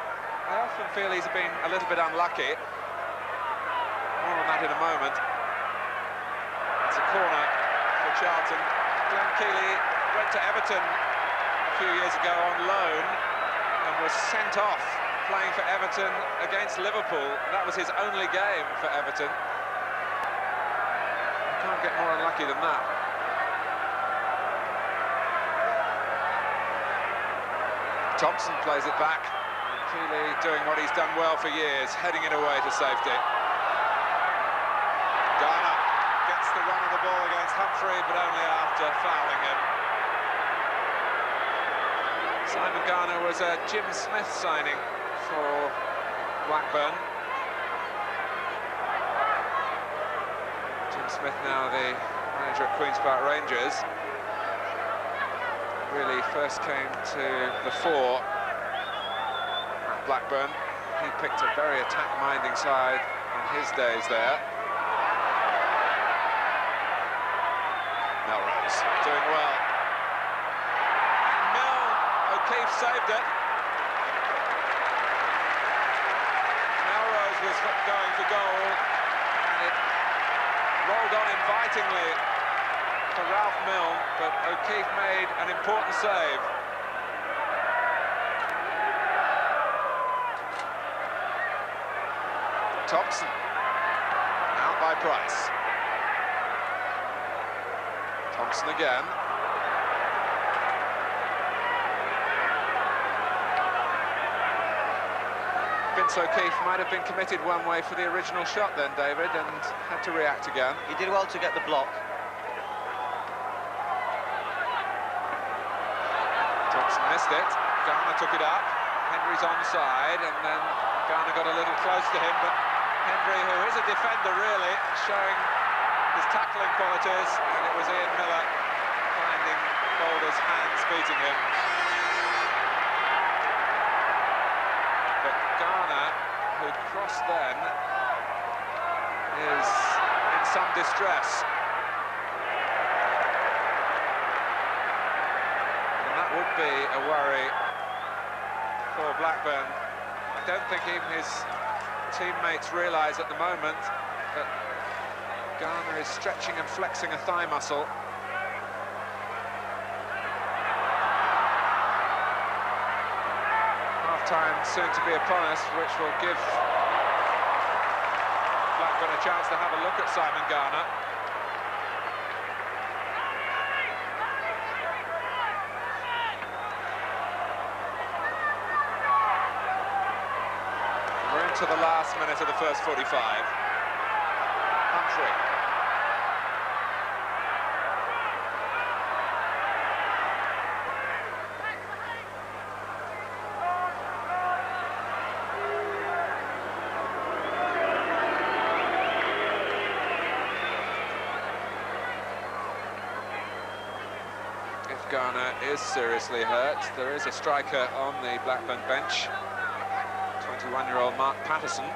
I often feel he's been a little bit unlucky. More on that in a moment. It's a corner for Charlton. Glenn Keeley went to Everton a few years ago on loan and was sent off playing for Everton against Liverpool. That was his only game for Everton. You can't get more unlucky than that. Thompson plays it back. Keeley doing what he's done well for years, heading it away to safety. Garner gets the run of the ball against Humphrey, but only after fouling him. Simon Garner was a Jim Smith signing for Blackburn. Jim Smith now the manager at Queen's Park Rangers. Really first came to the fore at Blackburn. He picked a very attack-minding side on his days there. Melrose doing well. Milne, O'Keefe saved it. Melrose was going for goal, and it rolled on invitingly for Ralph Milne, but O'Keefe made an important save. Thompson. Out by Price. Thompson again. Vince O'Keefe might have been committed one way for the original shot then, David, and had to react again. He did well to get the block. Thompson missed it. Garner took it up. Hendry's onside, and then Garner got a little close to him, but Hendry, who is a defender really, showing his tackling qualities, and it was Ian Miller finding Boulder's hands beating him. But Garner, who crossed then, is in some distress. And that would be a worry for Blackburn. I don't think even his teammates realise at the moment that Garner is stretching and flexing a thigh muscle. Half-time soon to be upon us, which will give Blackburn a chance to have a look at Simon Garner. We're into the last minute of the first 45. Humphrey. If Garner is seriously hurt, there is a striker on the Blackburn bench. 21-year-old Mark Patterson. At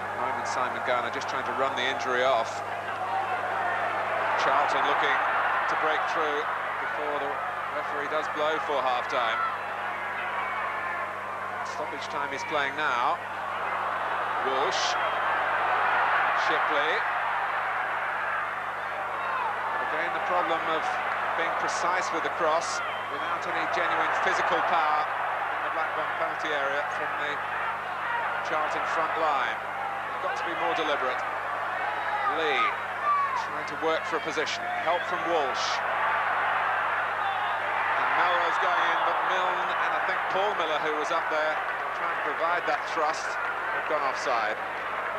the moment, Simon Garner just trying to run the injury off. Charlton looking to break through before the referee does blow for half-time. Stoppage time he's playing now. Walsh. Shipley. But again, the problem of being precise with the cross without any genuine physical power in the Blackburn penalty area from the Charlton front line. They've got to be more deliberate. Lee trying to work for a position. Help from Walsh. And Melrose going in, but Milne and I think Paul Miller, who was up there trying to provide that thrust, have gone offside.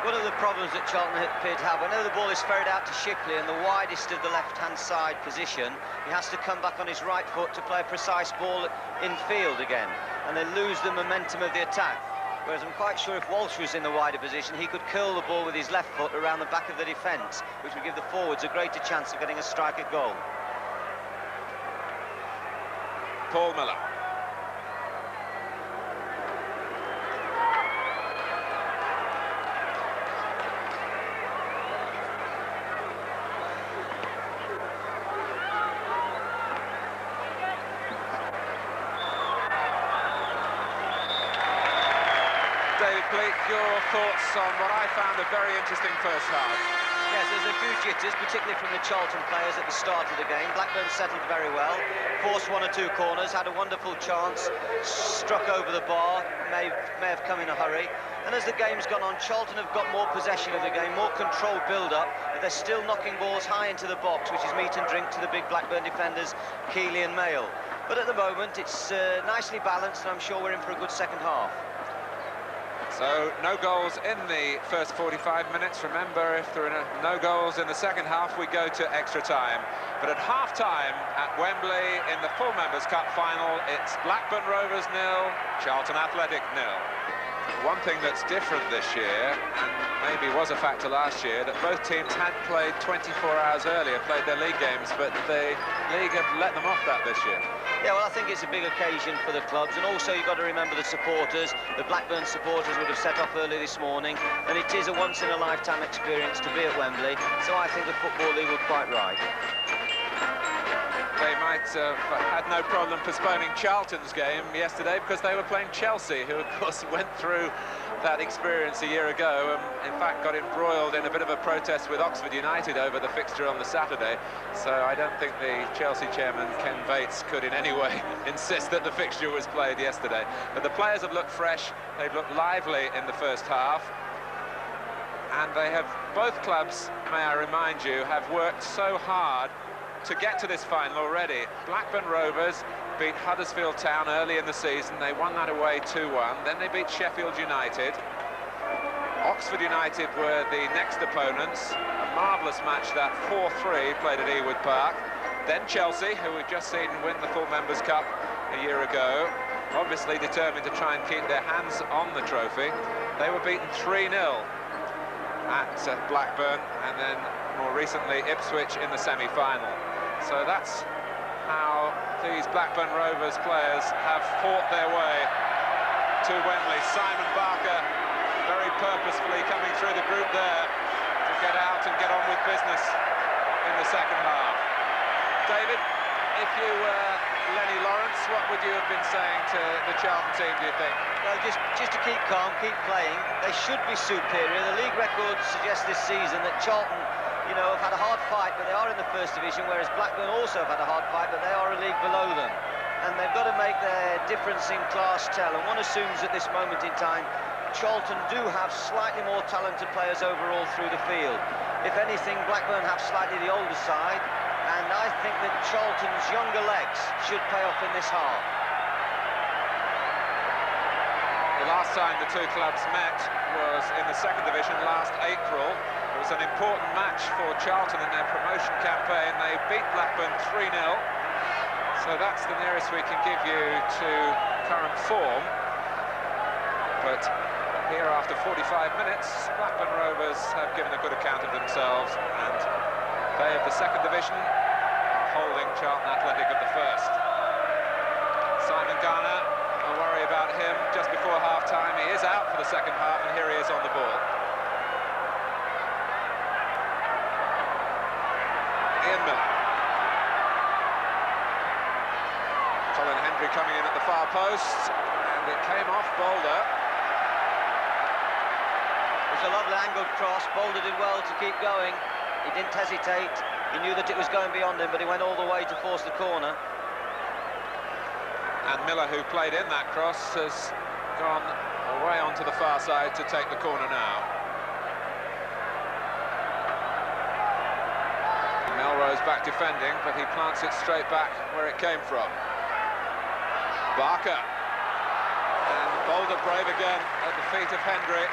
One of the problems that Charlton appear to have, whenever the ball is ferried out to Shipley in the widest of the left-hand side position, he has to come back on his right foot to play a precise ball in field again, and they lose the momentum of the attack. Whereas I'm quite sure if Walsh was in the wider position, he could curl the ball with his left foot around the back of the defence, which would give the forwards a greater chance of getting a striker goal. Paul Miller. Your thoughts on what I found a very interesting first half? Yes, there's a few jitters, particularly from the Charlton players at the start of the game. Blackburn settled very well, forced one or two corners, had a wonderful chance, struck over the bar, may have come in a hurry. And as the game's gone on, Charlton have got more possession of the game, more controlled build-up, but they're still knocking balls high into the box, which is meat and drink to the big Blackburn defenders, Keeley and Mail. But at the moment, it's nicely balanced, and I'm sure we're in for a good second half. So, no goals in the first 45 minutes. Remember, if there are no goals in the second half, we go to extra time. But at half-time at Wembley in the Full Members' Cup final, it's Blackburn Rovers 0, Charlton Athletic 0. One thing that's different this year, and maybe was a factor last year, that both teams had played 24 hours earlier, played their league games, but the league have let them off that this year. Yeah, well, I think it's a big occasion for the clubs, and also you've got to remember the supporters. The Blackburn supporters would have set off early this morning, and it is a once-in-a-lifetime experience to be at Wembley, so I think the Football League were quite right. They might have had no problem postponing Charlton's game yesterday because they were playing Chelsea, who, of course, went through that experience a year ago, in fact got embroiled in a bit of a protest with Oxford United over the fixture on the Saturday, so I don't think the Chelsea chairman, Ken Bates, could in any way insist that the fixture was played yesterday. But the players have looked fresh, they've looked lively in the first half, and they have, both clubs, may I remind you, have worked so hard to get to this final already. Blackburn Rovers beat Huddersfield Town early in the season. They won that away 2-1. Then they beat Sheffield United. Oxford United were the next opponents. A marvellous match, that 4-3, played at Ewood Park. Then Chelsea, who we've just seen win the Full Members' Cup a year ago, obviously determined to try and keep their hands on the trophy. They were beaten 3-0 at Blackburn, and then more recently Ipswich in the semi-final. So that's how these Blackburn Rovers players have fought their way to Wembley. Simon Barker very purposefully coming through the group there to get out and get on with business in the second half. David, if you were Lennie Lawrence, what would you have been saying to the Charlton team, do you think? Well, just to keep calm, keep playing. They should be superior. The league records suggest this season that Charlton, you know, have had a hard fight, but they are in the first division, whereas Blackburn also have had a hard fight, but they are a league below them. And they've got to make their difference in class tell. And one assumes at this moment in time, Charlton do have slightly more talented players overall through the field. If anything, Blackburn have slightly the older side, and I think that Charlton's younger legs should pay off in this half. The last time the two clubs met was in the second division last April. It was an important match for Charlton in their promotion campaign. They beat Blackburn 3-0. So that's the nearest we can give you to current form. But here, after 45 minutes, Blackburn Rovers have given a good account of themselves, and they of the second division are holding Charlton Athletic of the first. Simon Garner, no worry about him. Just before half-time, he is out for the second half, and here he is on the ball. Milne. Hendry coming in at the far post, and it came off Boulder. It was a lovely angled cross. Boulder did well to keep going. He didn't hesitate. He knew that it was going beyond him, but he went all the way to force the corner. And Miller, who played in that cross, has gone away onto the far side to take the corner now. Melrose back defending, but he plants it straight back where it came from. Barker. And Boulder brave again at the feet of Hendry.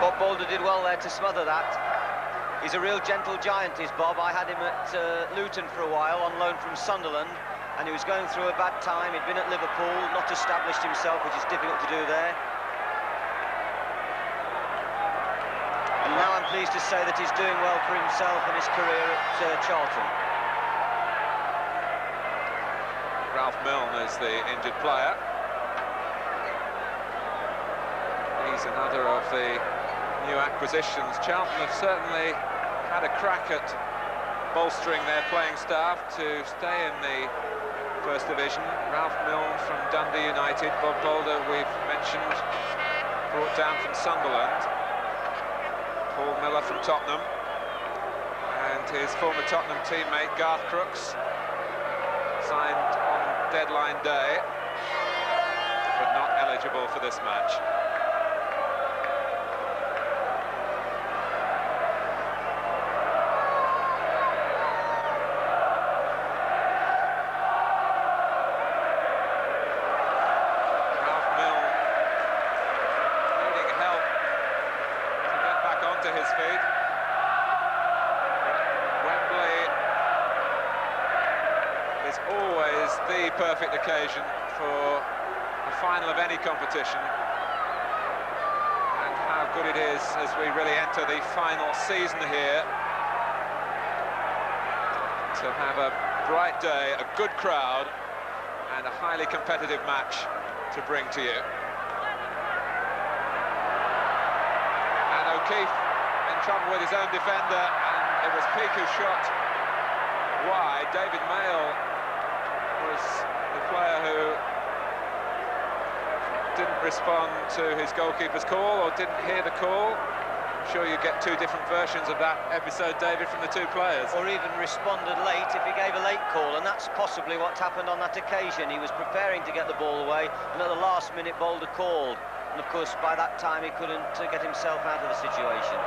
Bob Boulder did well there to smother that. He's a real gentle giant, is Bob. I had him at Luton for a while on loan from Sunderland, and he was going through a bad time. He'd been at Liverpool, not established himself, which is difficult to do there. And now I'm pleased to say that he's doing well for himself and his career at Charlton. Ralph Milne is the injured player. He's another of the new acquisitions. Charlton have certainly had a crack at bolstering their playing staff to stay in the first division. Ralph Milne from Dundee United, Bob Boulder we've mentioned, brought down from Sunderland, Paul Miller from Tottenham, and his former Tottenham teammate Garth Crooks, signed on deadline day, but not eligible for this match. Perfect occasion for a final of any competition, and how good it is as we really enter the final season here to have a bright day, a good crowd, and a highly competitive match to bring to you. And O'Keefe in trouble with his own defender, and it was Peake who shot wide. David Mail was the player who didn't respond to his goalkeeper's call, or didn't hear the call. I'm sure you get two different versions of that episode, David, from the two players. Or even responded late if he gave a late call, and that's possibly what's happened on that occasion. He was preparing to get the ball away, and at the last minute bowled a call. And of course, by that time, he couldn't get himself out of the situation.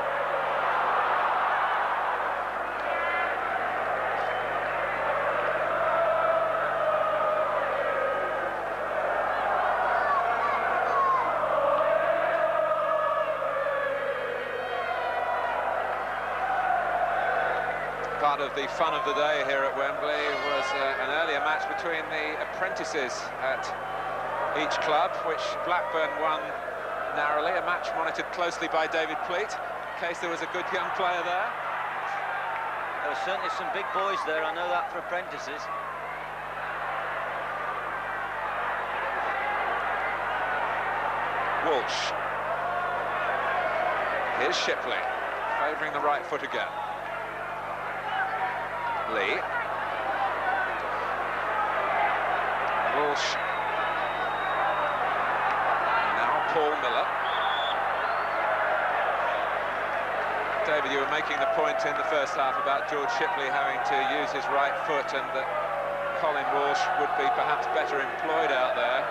Part of the fun of the day here at Wembley was an earlier match between the apprentices at each club, which Blackburn won narrowly, a match monitored closely by David Pleat, in case there was a good young player there. There were certainly some big boys there, I know that, for apprentices. Walsh. Here's Shipley, favouring the right foot again. Lee. Walsh. Now Paul Miller. David, you were making the point in the first half about George Shipley having to use his right foot, and that Colin Walsh would be perhaps better employed out there.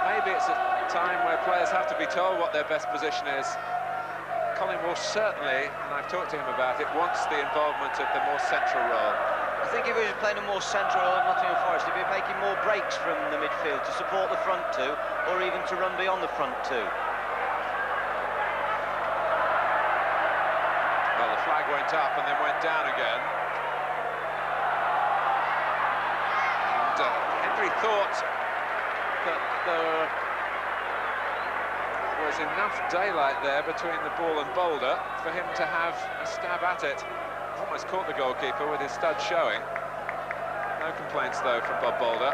Maybe it's a time where players have to be told what their best position is. Colin Walsh certainly, and I've talked to him about it, wants the involvement of the more central role. I think if he was playing a more central role at Nottingham Forest, he'd be making more breaks from the midfield to support the front two, or even to run beyond the front two. Well, the flag went up and then went down again. And Hendry thought that there was enough daylight there between the ball and boulder for him to have a stab at it. Almost caught the goalkeeper with his stud showing. No complaints though from Bob Boulder.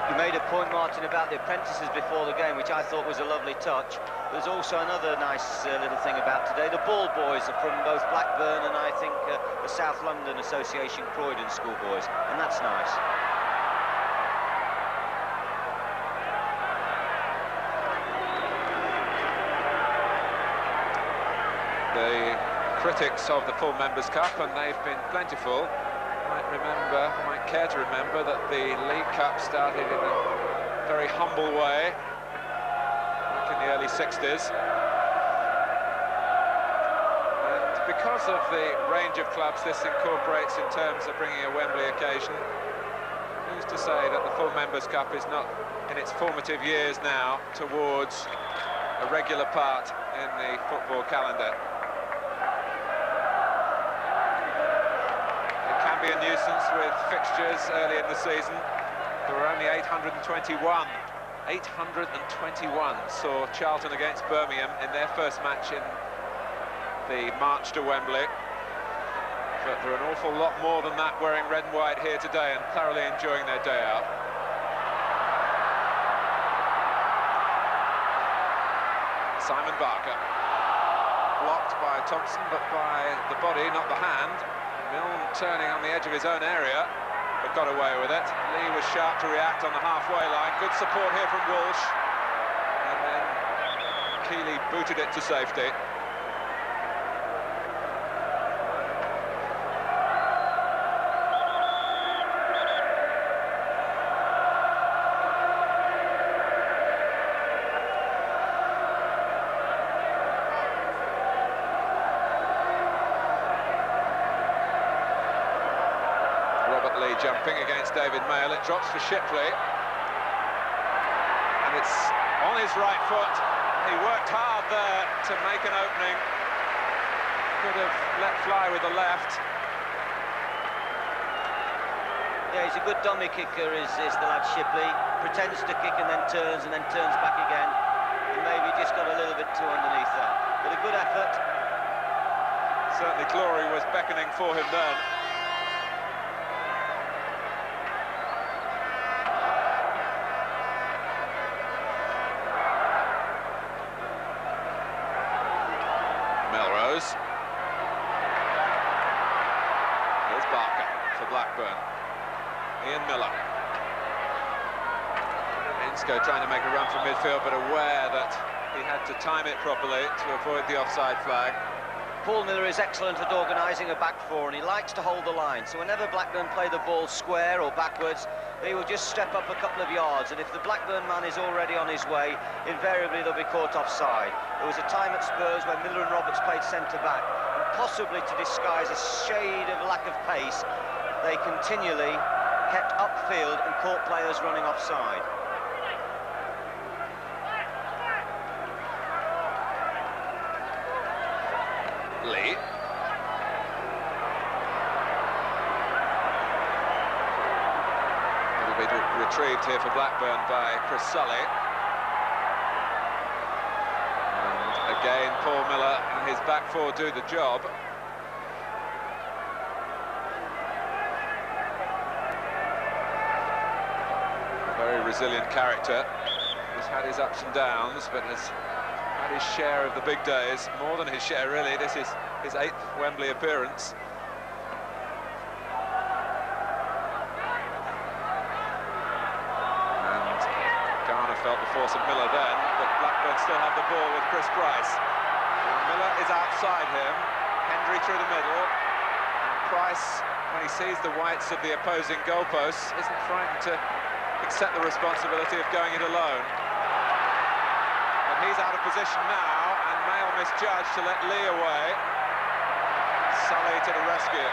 You made a point, Martin, about the apprentices before the game, which I thought was a lovely touch. There's also another nice little thing about today. The ball boys are from both Blackburn and I think the South London Association Croydon schoolboys, and that's nice. The critics of the full Members' Cup, and they've been plentiful, might care to remember that the League Cup started in a very humble way back in the early 60s. And because of the range of clubs this incorporates in terms of bringing a Wembley occasion, who's to say that the full Members' Cup is not in its formative years now towards a regular part in the football calendar. Be a nuisance with fixtures early in the season. There were only 821. 821 saw Charlton against Birmingham in their first match in the march to Wembley. But there are an awful lot more than that wearing red and white here today and thoroughly enjoying their day out. Simon Barker. Blocked by Thompson, but by the body, not the hand. Milne turning on the edge of his own area, but got away with it. Lee was sharp to react on the halfway line. Good support here from Walsh. And then Keeley booted it to safety. Jumping against David Mail, it drops for Shipley, and it's on his right foot. He worked hard there to make an opening. Could have let fly with the left. Yeah, he's a good dummy kicker, is the lad Shipley. Pretends to kick and then turns back again. And maybe just got a little bit too underneath that. But a good effort. Certainly glory was beckoning for him then. Melrose. Here's Barker for Blackburn. Ian Miller. Ainscow trying to make a run from midfield, but aware that he had to time it properly to avoid the offside flag. Paul Miller is excellent at organising a back four, and he likes to hold the line. So whenever Blackburn play the ball square or backwards, he will just step up a couple of yards, and if the Blackburn man is already on his way, invariably they'll be caught offside. There was a time at Spurs when Miller and Roberts played centre-back, and possibly to disguise a shade of lack of pace, they continually kept upfield and caught players running offside. Lee. It'll be retrieved here for Blackburn by Chris Sulley. And again, Paul Miller and his back four do the job. A very resilient character. He's had his ups and downs, but has had his share of the big days, more than his share really. This is his 8th Wembley appearance. And Garner felt the force of Miller then, but Blackburn still have the ball with Chris Price. And Miller is outside him, Hendry through the middle, and Price, when he sees the whites of the opposing goalposts, isn't frightened to accept the responsibility of going it alone. He's out of position now, and Mail misjudged to let Lee away. Sulley to the rescue.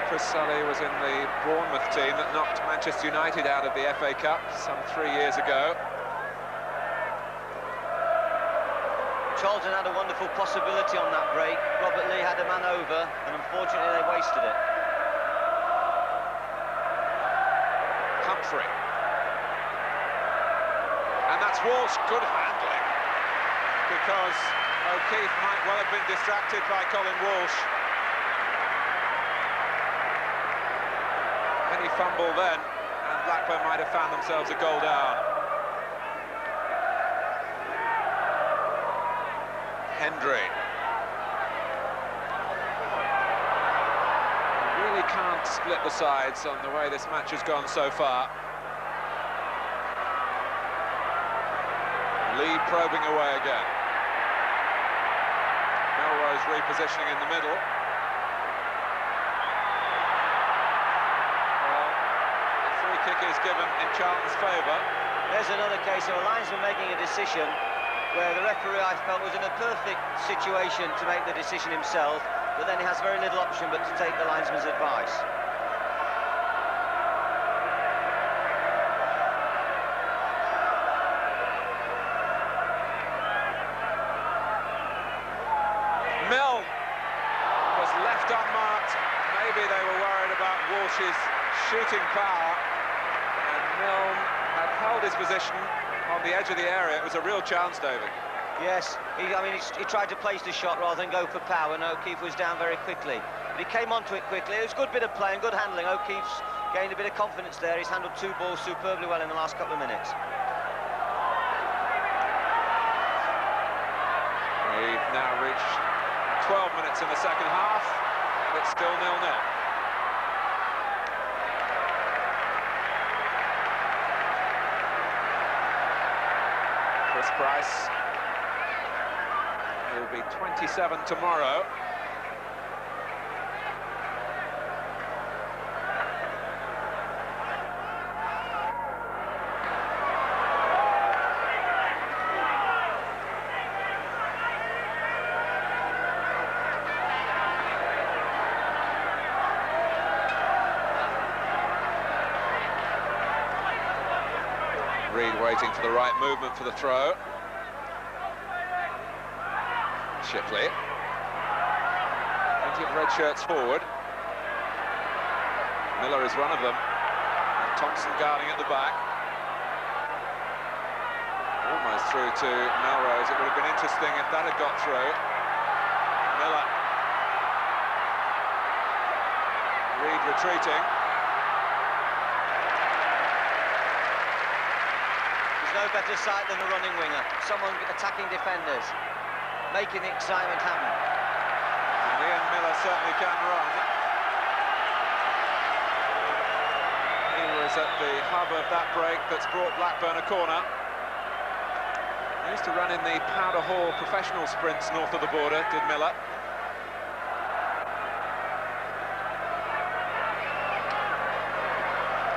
Chris Sulley was in the Bournemouth team that knocked Manchester United out of the FA Cup some 3 years ago. Charlton had a wonderful possibility on that break. Robert Lee had a man over, and unfortunately they wasted it. Humphrey. And that's Walsh, good handling, because O'Keefe might well have been distracted by Colin Walsh. Any fumble then, and Blackburn might have found themselves a goal down. Hendry. Really can't split the sides on the way this match has gone so far. Lee probing away again. Melrose repositioning in the middle. Well, the free kick is given in Charlton's favour. There's another case of a linesman making a decision where the referee, I felt, was in a perfect situation to make the decision himself, but then he has very little option but to take the linesman's advice. Milne was left unmarked. Maybe they were worried about Walsh's shooting power, and Milne had held his position on the edge of the area. It was a real chance, David. Yes, he tried to place the shot rather than go for power, and O'Keefe was down very quickly. But he came onto it quickly. It was a good bit of play and good handling. O'Keefe's gained a bit of confidence there. He's handled 2 balls superbly well in the last couple of minutes. We've now reached 12 minutes in the second half, and it's still 0-0. Chris Price, he'll be 27 tomorrow. Reid waiting for the right movement for the throw. Shipley. Plenty of red shirts forward. Miller is one of them. And Thompson guarding at the back. Almost through to Melrose. It would have been interesting if that had got through. Miller. Reid retreating. There's no better sight than a running winger. Someone attacking defenders, making the excitement happen. And Ian Miller certainly can run. He was at the hub of that break that's brought Blackburn a corner. He used to run in the Powder Hall professional sprints north of the border, did Miller.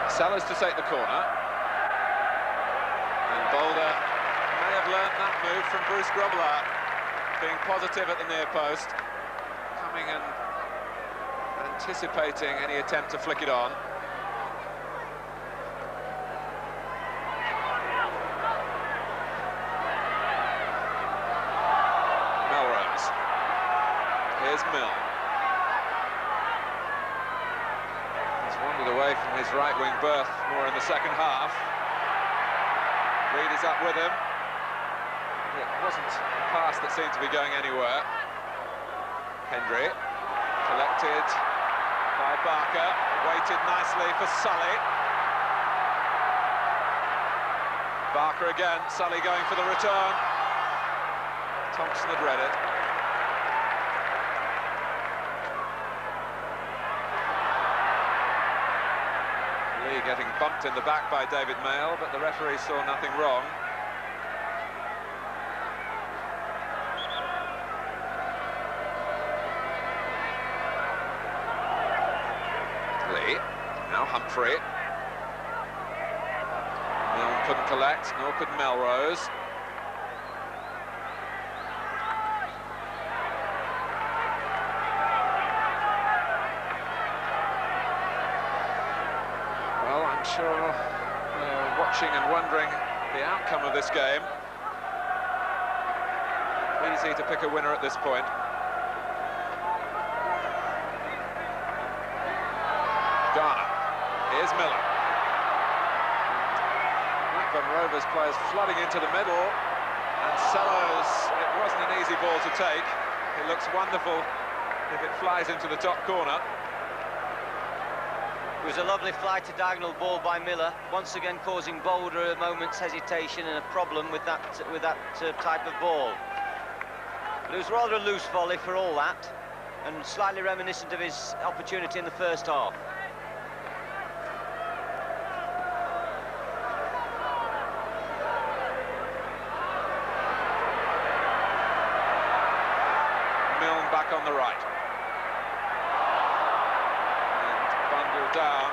Sellars to take the corner. And Boulder may have learnt that move from Bruce Grobler, being positive at the near post, coming and anticipating any attempt to flick it on. Melrose. Here's Milne. He's wandered away from his right-wing berth more in the second half. Reid is up with him. It wasn't a pass that seemed to be going anywhere. Hendry, collected by Barker, waited nicely for Sulley. Barker again, Sulley going for the return. Thompson had read it. Lee getting bumped in the back by David Mayle, but the referee saw nothing wrong. Lee, now Humphrey. Milne couldn't collect, nor could Melrose. Sure, watching and wondering the outcome of this game. Easy to pick a winner at this point. Garner. Here's Miller. Blackburn Rovers players flooding into the middle, and Sellars, it wasn't an easy ball to take. It looks wonderful if it flies into the top corner. It was a lovely fly to diagonal ball by Miller, once again causing Boulder a moment's hesitation and a problem with that type of ball. But it was rather a loose volley for all that, and slightly reminiscent of his opportunity in the first half. Milne back on the right. Down.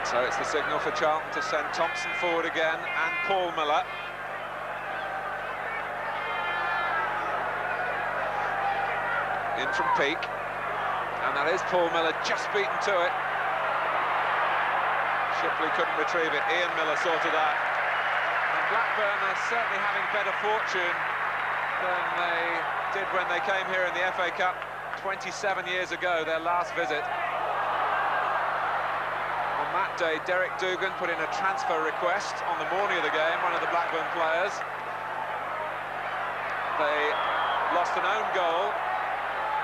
So it's the signal for Charlton to send Thompson forward again, and Paul Miller. In from Peake, and that is Paul Miller, just beaten to it. Shipley couldn't retrieve it, Ian Miller sorted that. And Blackburn are certainly having better fortune than they did when they came here in the FA Cup 27 years ago, their last visit. On that day, Derek Dugan put in a transfer request on the morning of the game, one of the Blackburn players. They lost an own goal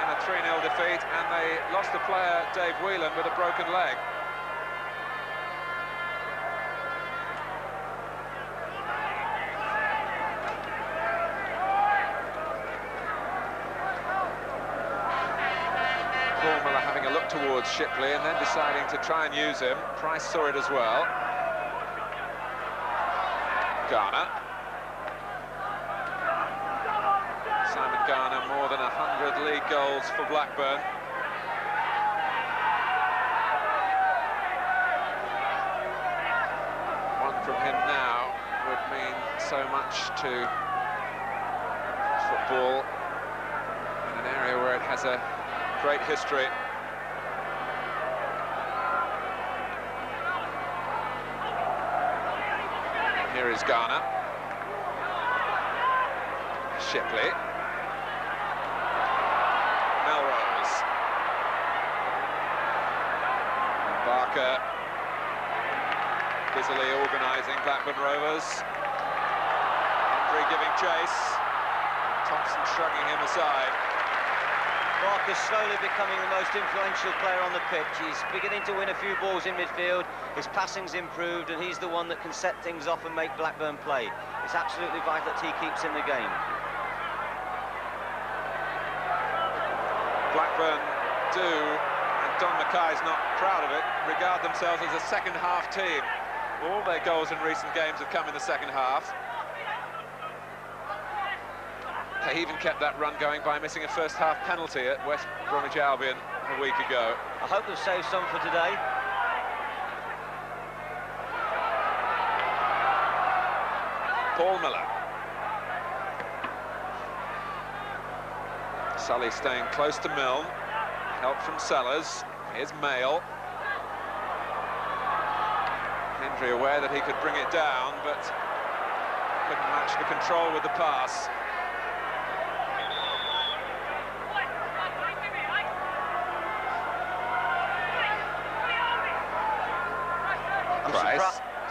in a 3-0 defeat, and they lost a player, Dave Whelan, with a broken leg. Towards Shipley and then deciding to try and use him. Price saw it as well. Garner. Simon Garner, more than 100 league goals for Blackburn. One from him now would mean so much to football in an area where it has a great history. Here is Garner. Shipley. Melrose. Barker busily organising Blackburn Rovers. Hendry giving chase. Thompson shrugging him aside. Barker's slowly becoming the most influential player on the pitch. He's beginning to win a few balls in midfield, his passing's improved, and he's the one that can set things off and make Blackburn play. It's absolutely vital that he keeps in the game. Blackburn do, and Don Mackay's not proud of it, regard themselves as a second-half team. All their goals in recent games have come in the second half. They even kept that run going by missing a first-half penalty at West Bromwich Albion a week ago. I hope they'll save some for today. Paul Miller. Sulley staying close to Milne. Help from Sellars. Here's Mail. Hendry aware that he could bring it down, but couldn't match the control with the pass.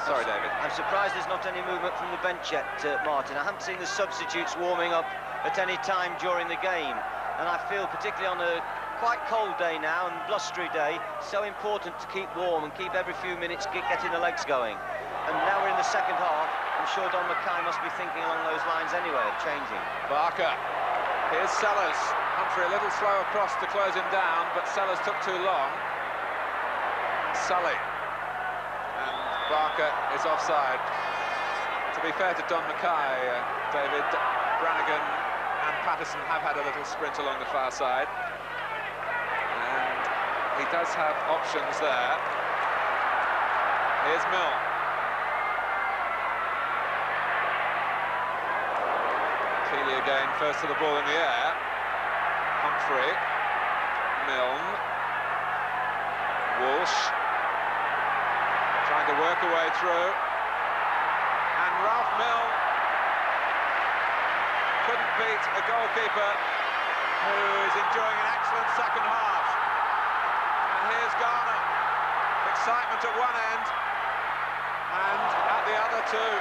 Sorry, David. I'm surprised there's not any movement from the bench yet, Martin. I haven't seen the substitutes warming up at any time during the game, and I feel, particularly on a quite cold day now and blustery day, so important to keep warm and keep every few minutes getting the legs going. And now we're in the second half. I'm sure Don Mackay must be thinking along those lines anyway, of changing. Barker. Here's Sellars. Humphrey a little slow across to close him down, but Sellars took too long. Sulley. Barker is offside. To be fair to Don Mackay, David, Branagan and Patterson have had a little sprint along the far side. And he does have options there. Here's Milne. Keeley again, first to the ball in the air. Humphrey. Milne. Walsh. Trying to work a way through, and Ralph Milne couldn't beat a goalkeeper who is enjoying an excellent second half. And here's Garner, excitement at one end and at the other too.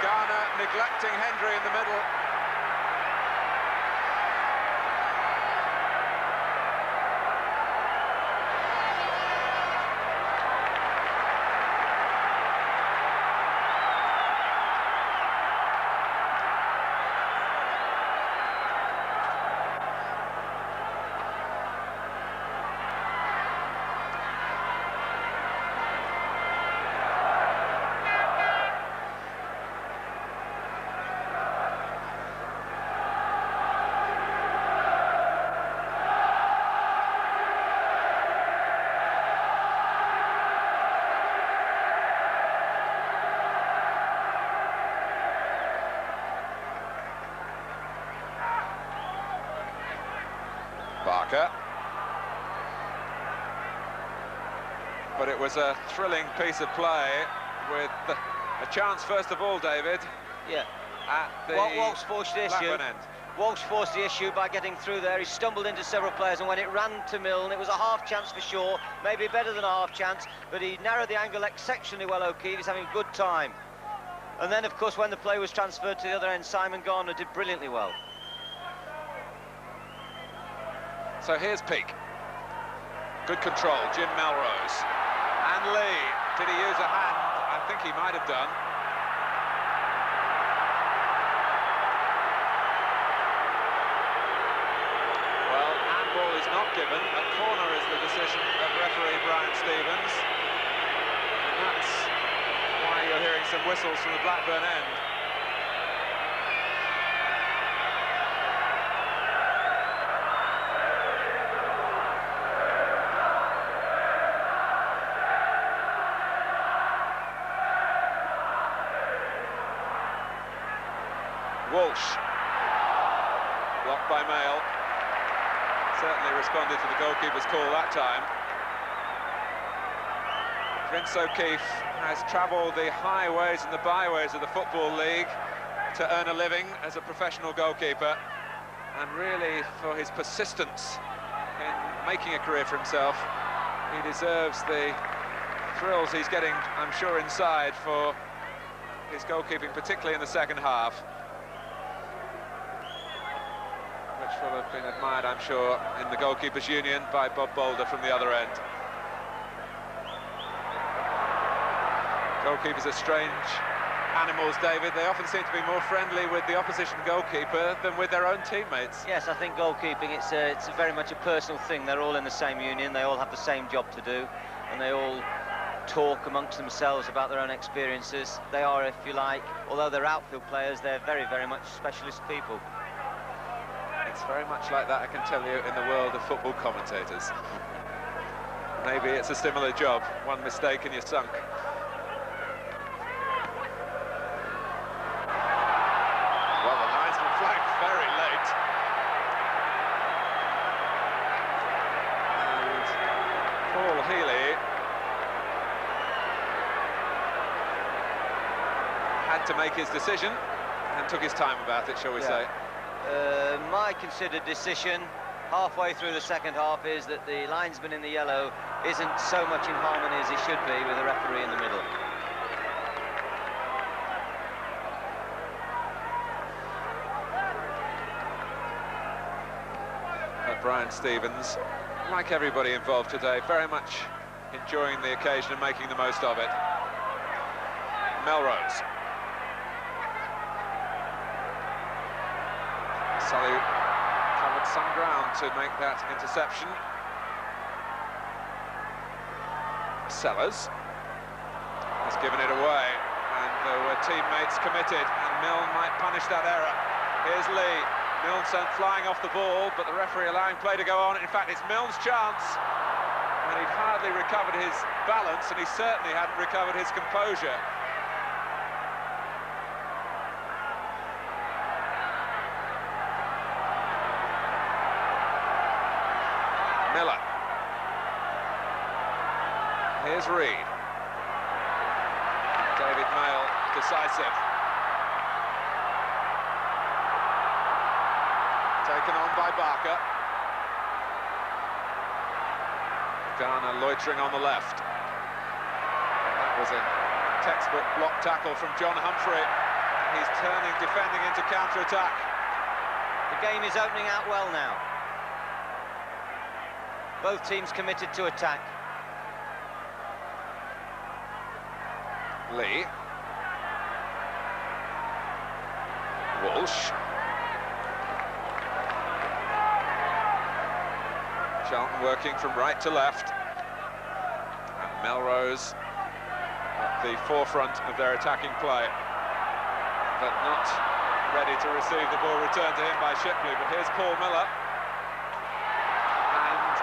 Garner neglecting Hendry in the middle. Barker. But it was a thrilling piece of play with a chance, first of all, David. Yeah. At the Walsh forced the issue. end. Walsh forced the issue by getting through there. He stumbled into several players, and when it ran to Milne, it was a half chance for sure, maybe better than a half chance, but he narrowed the angle exceptionally well. O'Keefe is having a good time. And then, of course, when the play was transferred to the other end, Simon Garner did brilliantly well. So here's Peake. Good control, Jim Melrose. And Lee, did he use a hand? I think he might have done. Well, handball is not given. A corner is the decision of referee Brian Stevens. And that's why you're hearing some whistles from the Blackburn end. Walsh, blocked by Mail, certainly responded to the goalkeeper's call that time. Prince O'Keefe has travelled the highways and the byways of the Football League to earn a living as a professional goalkeeper, and really for his persistence in making a career for himself, he deserves the thrills he's getting, I'm sure, inside for his goalkeeping, particularly in the second half. will have been admired, I'm sure, in the goalkeepers' union by Bob Boulder from the other end. Goalkeepers are strange animals, David. They often seem to be more friendly with the opposition goalkeeper than with their own teammates. Yes, I think goalkeeping, it's very much a personal thing. They're all in the same union, they all have the same job to do, and they all talk amongst themselves about their own experiences. They are, if you like, although they're outfield players, they're very, very much specialist people. It's very much like that, I can tell you, in the world of football commentators. Maybe it's a similar job. One mistake and you're sunk. Well, the linesman flagged very late. And Paul Healy had to make his decision and took his time about it, shall we say. My considered decision halfway through the second half is that the linesman in the yellow isn't so much in harmony as he should be with the referee in the middle. Brian Stevens, like everybody involved today, very much enjoying the occasion and making the most of it. Melrose. Sulley covered some ground to make that interception. Sellars has given it away, and there were teammates committed, and Milne might punish that error. Here's Lee. Milne sent flying off the ball, but the referee allowing play to go on. In fact, it's Milne's chance, and he'd hardly recovered his balance, and he certainly hadn't recovered his composure. Miller. Here's Reid. David Mail, decisive. Taken on by Barker. Garner loitering on the left. That was a textbook block tackle from John Humphrey. He's turning defending into counter-attack. The game is opening out well now. Both teams committed to attack. Lee. Walsh. Charlton working from right to left. And Melrose at the forefront of their attacking play. But not ready to receive the ball returned to him by Shipley. But here's Paul Miller. And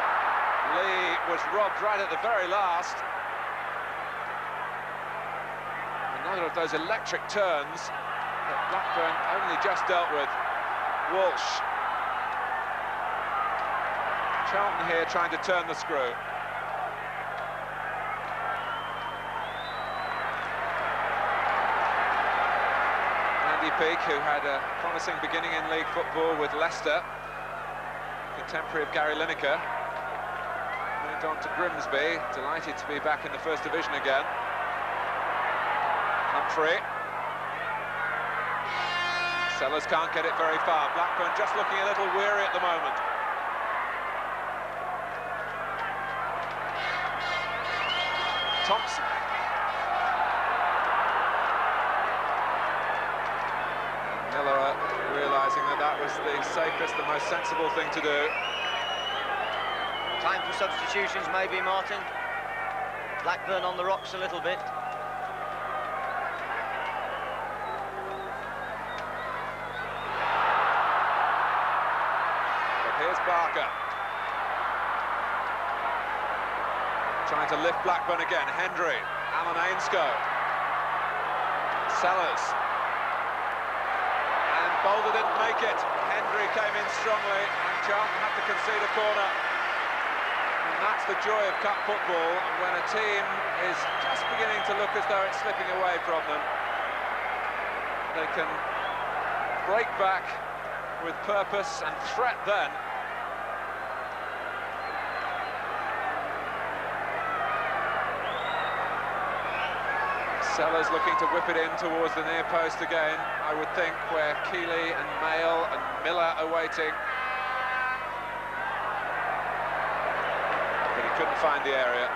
Lee was robbed right at the very last. Another of those electric turns that Blackburn only just dealt with. Walsh. Charlton here trying to turn the screw. Andy Peake, who had a promising beginning in league football with Leicester, contemporary of Gary Lineker, moved on to Grimsby, delighted to be back in the First Division again. Humphrey. Sellars can't get it very far. Blackburn just looking a little weary at the moment. Thompson. Miller realising that that was the safest, the most sensible thing to do. Time for substitutions maybe, Martin. Blackburn on the rocks a little bit. But here's Barker. Trying to lift Blackburn again. Hendry, Alan Ainscow, Sellars, and Boulder didn't make it. Hendry came in strongly, and Charlton had to concede a corner. And that's the joy of cup football, when a team is just beginning to look as though it's slipping away from them. They can break back with purpose and threat then. Sellars looking to whip it in towards the near post again, I would think, where Keeley and Mail and Miller are waiting. couldn't find the area.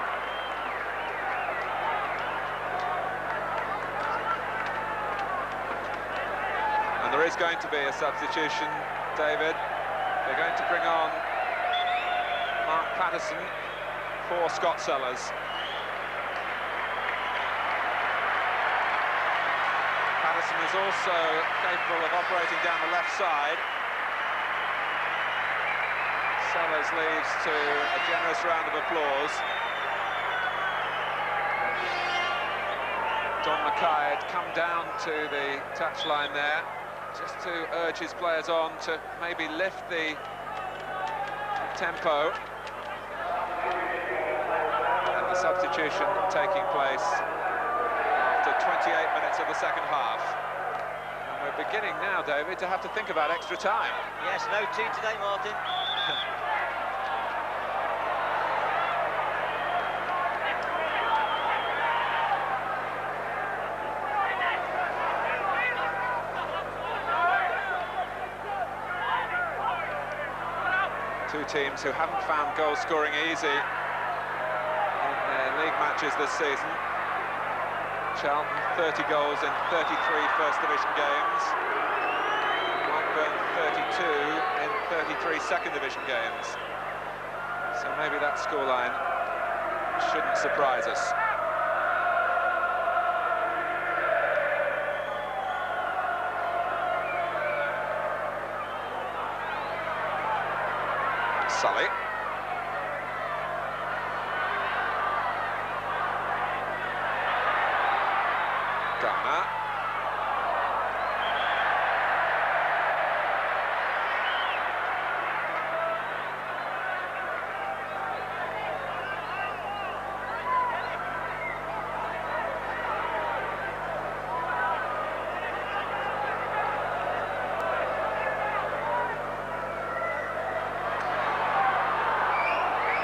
And there is going to be a substitution, David. They're going to bring on Mark Patterson for Scott Sellars. Patterson is also capable of operating down the left side. Sellars leaves to a generous round of applause. Don Mackay had come down to the touchline there, just to urge his players on to maybe lift the tempo. And the substitution taking place after 28 minutes of the second half. And we're beginning now, David, to have to think about extra time. Yes, no tea today, Martin. Two teams who haven't found goal scoring easy in their league matches this season. Charlton 30 goals in 33 First Division games. Blackburn 32 in 33 Second Division games. So maybe that scoreline shouldn't surprise us. Sulley. Garner.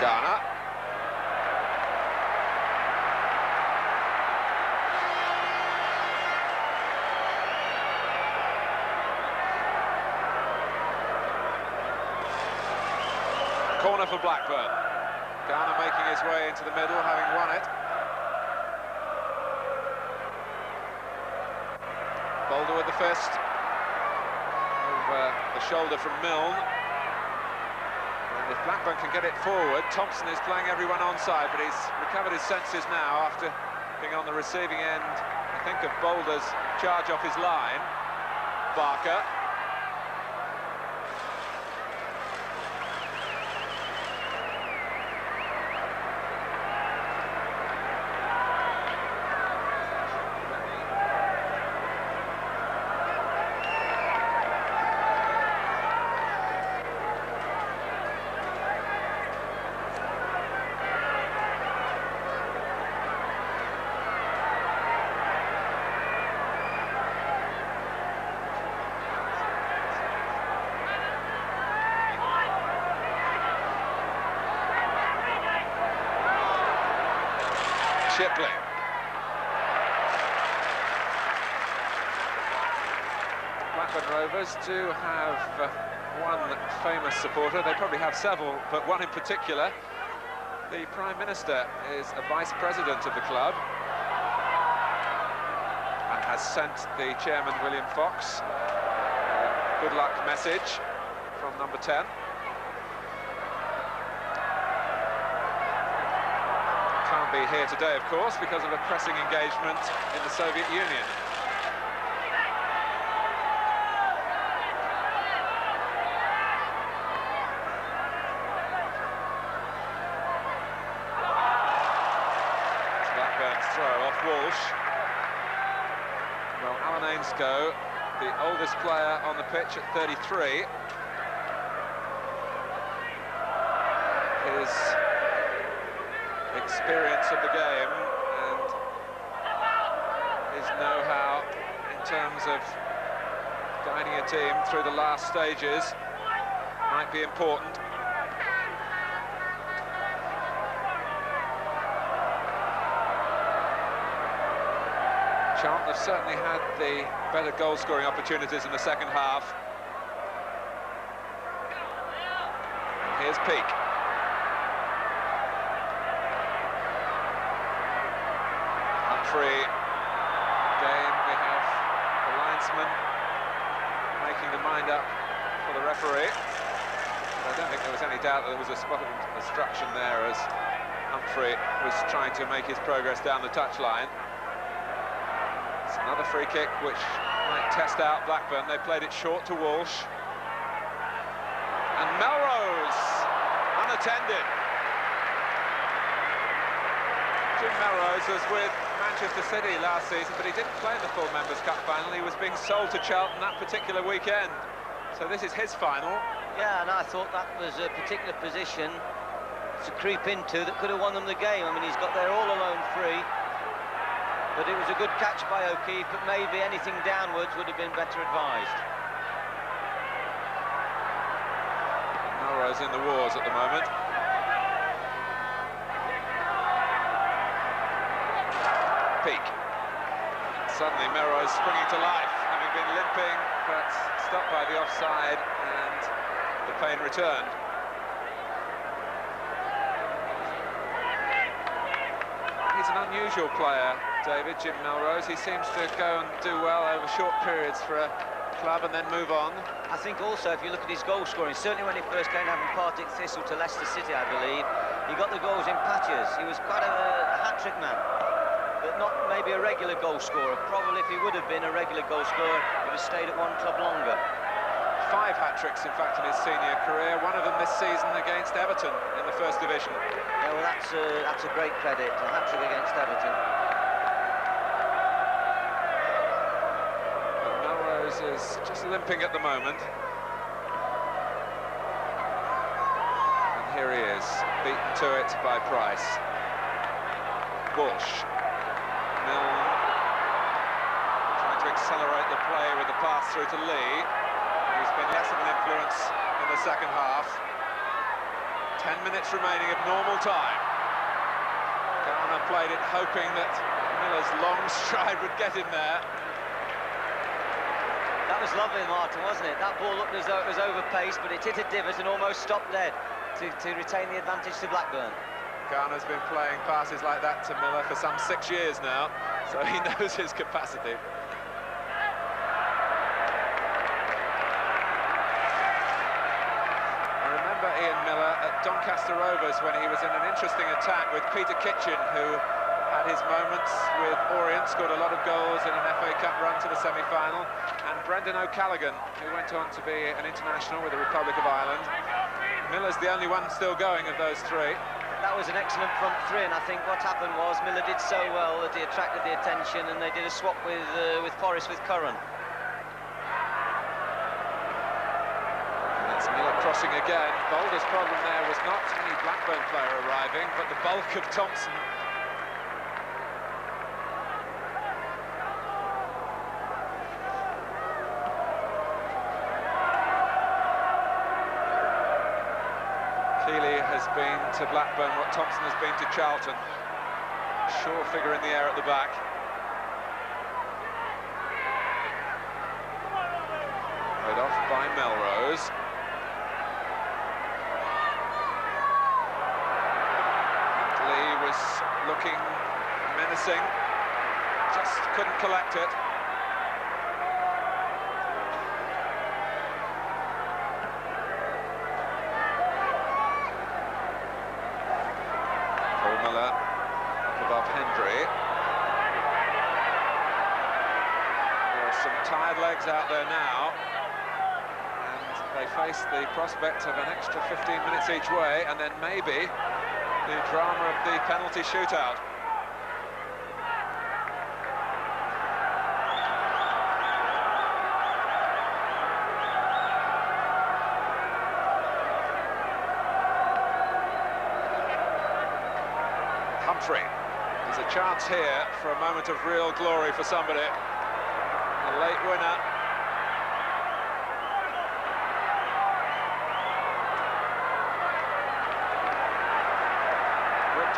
Garner. Corner for Blackburn. Garner making his way into the middle, having won it. Boulder with the fist. Over the shoulder from Milne. If Blackburn can get it forward, Thompson is playing everyone onside, but he's recovered his senses now after being on the receiving end, I think, of Boulder's charge off his line. Barker. Shipley. Blackburn Rovers do have one famous supporter. They probably have several, but one in particular. The Prime Minister is a vice president of the club and has sent the chairman, William Fox, a good luck message from number 10. Can't be here today, of course, because of a pressing engagement in the Soviet Union. It's Blackburn's throw off Walsh. Well, Alan Ainscow, the oldest player on the pitch at 33. His experience of the game and his know-how in terms of guiding a team through the last stages might be important. Charlton have certainly had the better goal-scoring opportunities in the second half. And here's Peake. referee game, we have the linesman making the mind up for the referee. But I don't think there was any doubt that there was a spot of obstruction there as Humphrey was trying to make his progress down the touchline. It's another free kick which might test out Blackburn. They played it short to Walsh. And Melrose, unattended. Jim Melrose was with Manchester City last season, but he didn't play in the full Members' Cup final. He was being sold to Charlton that particular weekend. So this is his final. Yeah, and I thought that was a particular position to creep into that could have won them the game. I mean, he's got there all alone free. But it was a good catch by O'Keefe, but maybe anything downwards would have been better advised. Melrose in the wars at the moment. Peake. Suddenly Melrose springing to life, having been limping, but stopped by the offside, and the pain returned. He's an unusual player, David, Jim Melrose. He seems to go and do well over short periods for a club and then move on. I think also, if you look at his goal scoring, certainly when he first came down from Partick Thistle to Leicester City, I believe, he got the goals in patches. He was quite a hat-trick man, but not maybe a regular goal scorer. Probably if he would have been a regular goal scorer, he would have stayed at one club longer. 5 hat-tricks, in fact, in his senior career, one of them this season against Everton in the First Division. Yeah, well, that's a great credit, a hat-trick against Everton. And Melrose is just limping at the moment. And here he is, beaten to it by Price. Walsh. Milne trying to accelerate the play with the pass through to Lee. He's been less of an influence in the second half. 10 minutes remaining of normal time. Garner played it hoping that Miller's long stride would get him there. That was lovely, Martin, wasn't it? That ball looked as though it was over-paced, but it hit a divot and almost stopped dead to retain the advantage to Blackburn. Garner's been playing passes like that to Miller for some 6 years now, so he knows his capacity. Ian Miller at Doncaster Rovers when he was in an interesting attack with Peter Kitchen, who had his moments with Orient, scored a lot of goals in an FA Cup run to the semi-final, and Brendan O'Callaghan, who went on to be an international with the Republic of Ireland. Miller's the only one still going of those 3. That was an excellent front 3, and I think what happened was Miller did so well that he attracted the attention, and they did a swap with Forrest with Curran. Miller crossing again. Boulder's problem there was not any Blackburn player arriving, but the bulk of Thompson. Keeley has been to Blackburn what Thompson has been to Charlton. Sure figure in the air at the back. Played off by Melrose. Looking menacing, just couldn't collect it. Miller up above Hendry. There are some tired legs out there now, and they face the prospect of an extra 15 minutes each way, and then maybe the drama of the penalty shootout. Humphrey. There's a chance here for a moment of real glory for somebody. A late winner.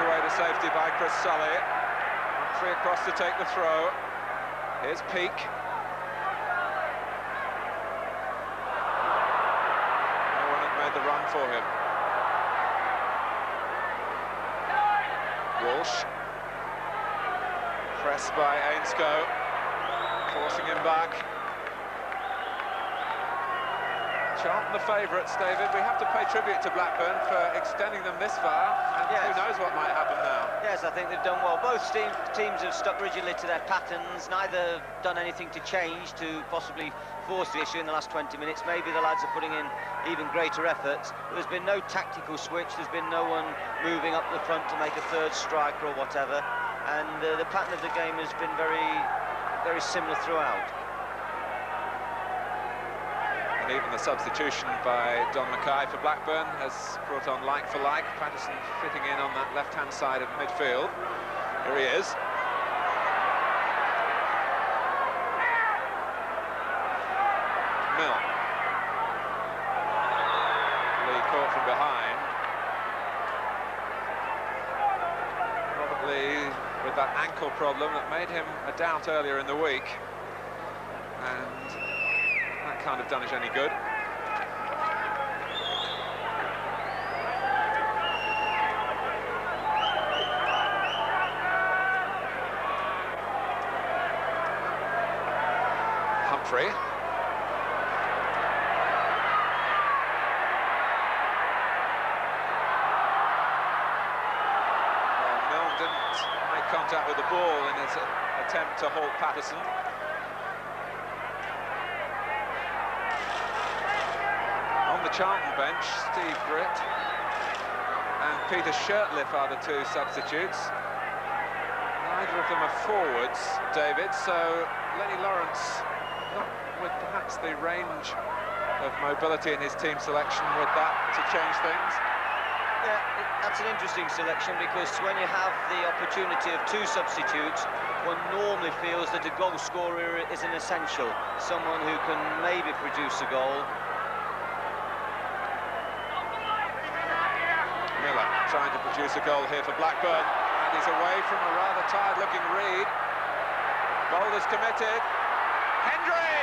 Away to safety by Chris Sulley. Humphrey across to take the throw. Here's Peake. No one had made the run for him. Walsh. Pressed by Ainscow, forcing him back. Charlton the favourites, David. We have to pay tribute to Blackburn for extending them this far, and yes, who knows what might happen now. Yes, I think they've done well. Both teams have stuck rigidly to their patterns. Neither have done anything to change, to possibly force the issue in the last 20 minutes. Maybe the lads are putting in even greater efforts. But there's been no tactical switch. There's been no one moving up the front to make a third striker or whatever. And the pattern of the game has been very, very similar throughout. And even the substitution by Don Mackay for Blackburn has brought on like for like. Patterson fitting in on that left-hand side of midfield. Here he is. Milne. Lee caught from behind. Probably with that ankle problem that made him a doubt earlier in the week. And that can't have done us any good. Humphrey. Well, Milne didn't make contact with the ball in his attempt to halt Patterson. On the Charlton bench, Steve Gritt and Peter Shirtliff are the two substitutes. Neither of them are forwards, David, so Lennie Lawrence, not with perhaps the range of mobility in his team selection, with that to change things. Yeah, that's an interesting selection, because when you have the opportunity of two substitutes, one normally feels that a goal scorer is an essential, someone who can maybe produce a goal. Trying to produce a goal here for Blackburn, and he's away from a rather tired-looking Reid. Boulders committed. Hendry!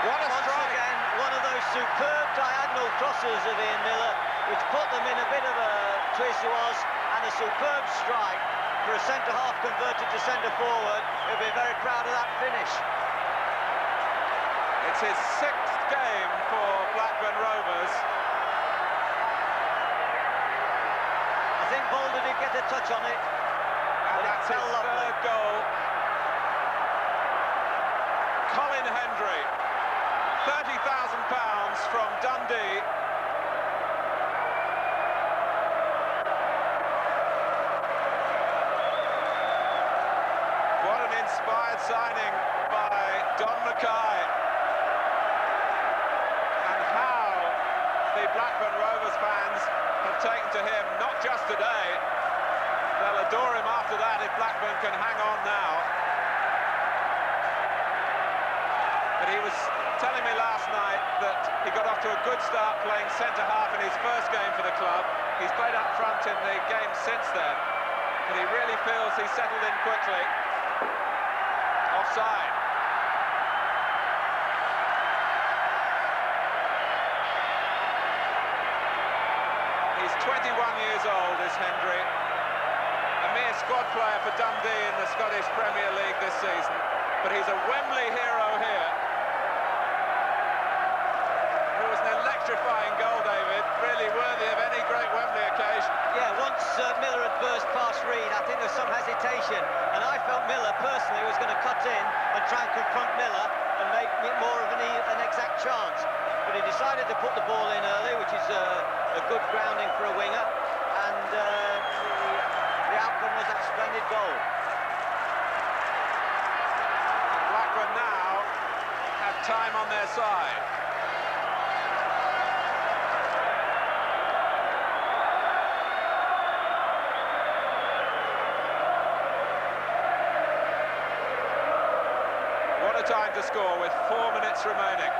What a strike! Once again, one of those superb diagonal crosses of Ian Miller, which put them in a bit of a twist. It was. And a superb strike for a centre-half converted to centre-forward. He'll be very proud of that finish. It's his 6th game for Blackburn Rovers. I think Boulder did get a touch on it. And that's his third goal. Colin Hendry, £30,000 from Dundee. Inspired signing by Don Mackay, and how the Blackburn Rovers fans have taken to him, not just today, they'll adore him after that if Blackburn can hang on now. But he was telling me last night that he got off to a good start playing centre-half in his first game for the club. He's played up front in the game since then, but he really feels he's settled in quickly. Offside. He's 21 years old, is Hendry. A mere squad player for Dundee in the Scottish Premier League this season, but he's a Wembley hero here. It was an electrifying goal, David, really worthy of any great Wembley occasion. Yeah, once Miller had burst past Reid, I think there's some hesitation, and I felt Miller personally was going to cut in and try and confront Miller and make it more of an exact chance, but he decided to put the ball in early, which is a good grounding for a winger, and the outcome was that splendid goal. And Blackburn now have time on their side. Time to score with 4 minutes remaining.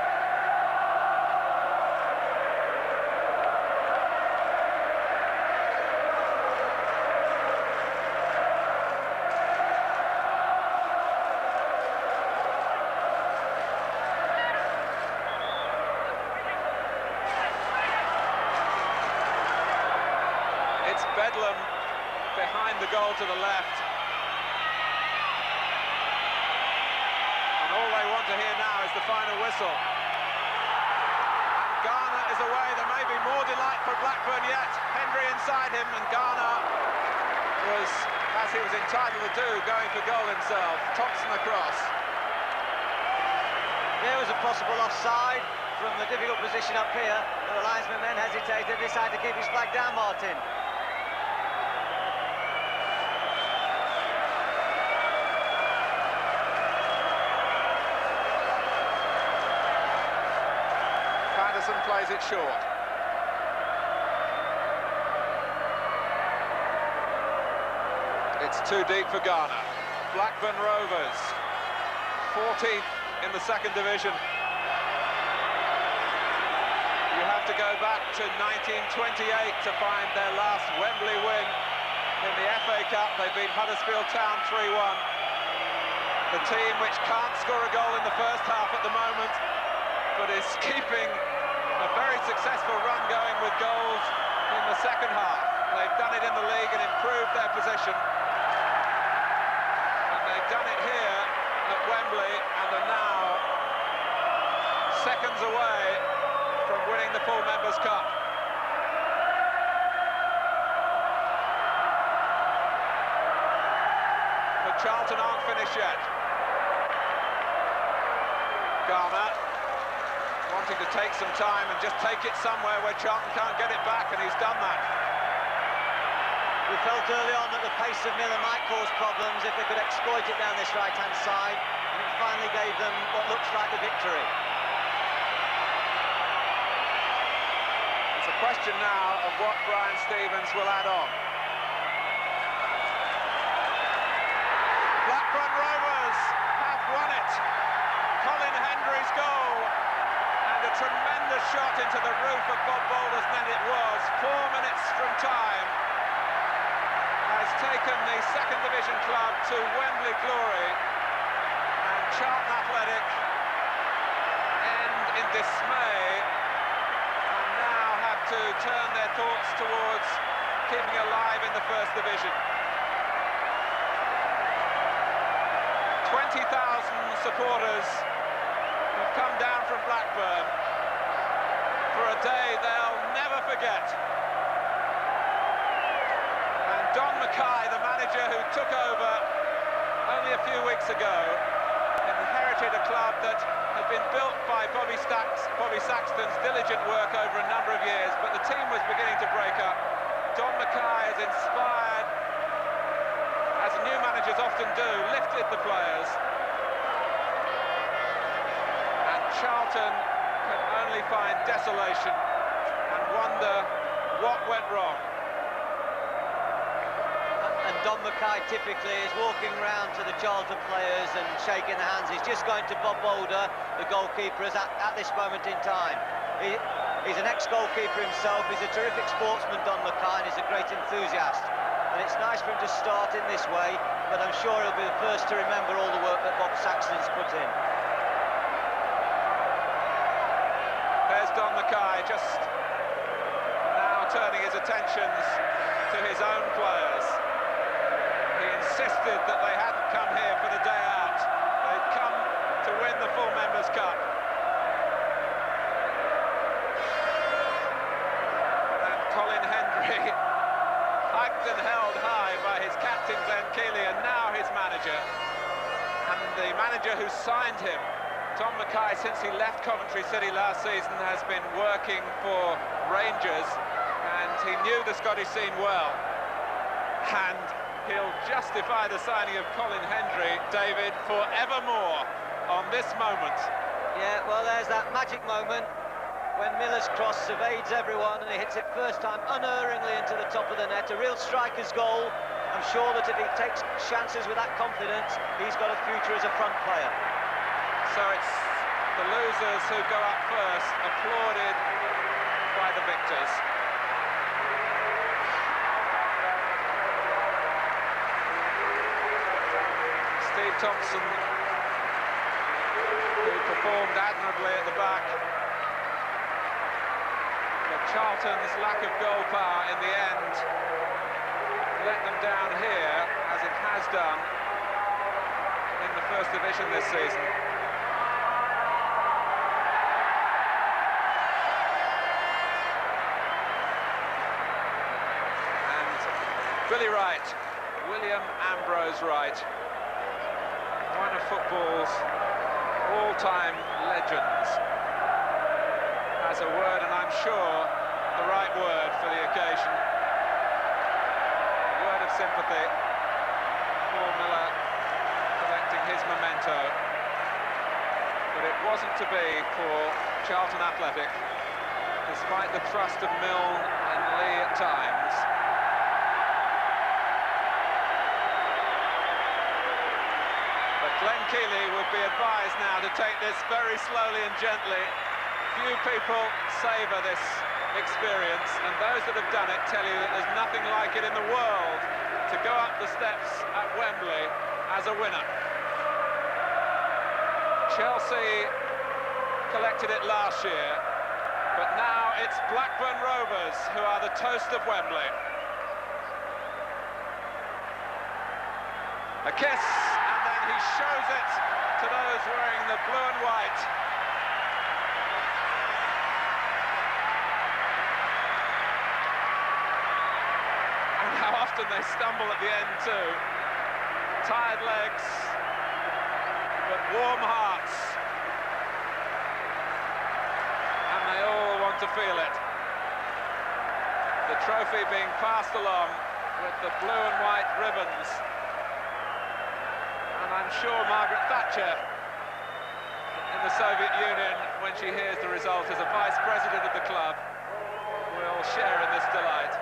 behind the goal to the left. And all they want to hear now is the final whistle. And Garner is away. There may be more delight for Blackburn yet. Hendry inside him, and Garner was, as he was entitled to do, going for goal himself. Thompson across. There was a possible offside from the difficult position up here. The linesman then hesitated, decided to keep his flag down, Martin. Patterson plays it short. It's too deep for Garner. Blackburn Rovers, 14th in the second division. You have to go back to 1928 to find their last Wembley win in the FA Cup. They beat Huddersfield Town 3-1. The team which can't score a goal in the first half at the moment, but is keeping a very successful run going with goals in the second half. They've done it in the league and improved their position. And they've done it here at Wembley, and are now seconds away from winning the full Members' Cup. But Charlton aren't finished yet. Garner wanting to take some time and just take it somewhere where Charlton can't get it back, and he's done that. We felt early on that the pace of Milne might cause problems if they could exploit it down this right-hand side, and it finally gave them what looks like the victory. It's a question now of what Brian Stevens will add on. Blackburn Rovers have won it. Colin Hendry's goal, and a tremendous shot into the roof of Bob Boulder's net it was, 4 minutes from time, has taken the second division club to Wembley glory, and Charlton Athletic end in dismay and now have to turn their thoughts towards keeping alive in the first division. 20,000 supporters have come down from Blackburn for a day they'll never forget. And Don Mackay, the manager who took over only a few weeks ago, inherited a club that had been built by Bobby Saxton's diligent work over a number of years, but the team was beginning to break up. Don Mackay has inspired, as new managers often do, lifted the players. And Charlton can only find desolation and wonder what went wrong. And Don Mackay typically is walking round to the Charlton players and shaking the hands. He's just going to Bob Boulder, the goalkeeper, at this moment in time. He's an ex-goalkeeper himself. He's a terrific sportsman, Don Mackay, and he's a great enthusiast. And it's nice for him to start in this way, but I'm sure he'll be the first to remember all the work that Bob Saxton's put in. There's Don Mackay just now turning his attentions to his own players. He insisted that they hadn't come here for the day out. They'd come to win the full Members' Cup. And Colin Hendry, hugged and held high by his captain Glenn Keeley, and now his manager. And the manager who signed him, Don Mackay, since he left Coventry City last season, has been working for Rangers, and he knew the Scottish scene well. And he'll justify the signing of Colin Hendry, David, forevermore on this moment. Yeah, well, there's that magic moment when Miller's cross evades everyone and he hits it first time unerringly into the top of the net. A real striker's goal. I'm sure that if he takes chances with that confidence, he's got a future as a front player. So it's the losers who go up first, applauded by the victors. Thompson, who performed admirably at the back, but Charlton's lack of goal power in the end let them down here, as it has done in the First Division this season. And Billy Wright, William Ambrose Wright, one of football's all-time legends, has a word, and I'm sure the right word for the occasion. A word of sympathy. Paul Miller collecting his memento. But it wasn't to be for Charlton Athletic, despite the thrust of Milne and Lee at times. But Glenn Keeley would be advised now to take this very slowly and gently. Few people savour this experience, and those that have done it tell you that there's nothing like it in the world to go up the steps at Wembley as a winner. Chelsea collected it last year, but now it's Blackburn Rovers who are the toast of Wembley. A kiss, and then he shows it to those wearing the blue and white. How often they stumble at the end too. Tired legs, but warm hearts. And they all want to feel it. The trophy being passed along with the blue and white ribbons. And I'm sure Margaret Thatcher in the Soviet Union, when she hears the result as a vice president of the club, will share in this delight.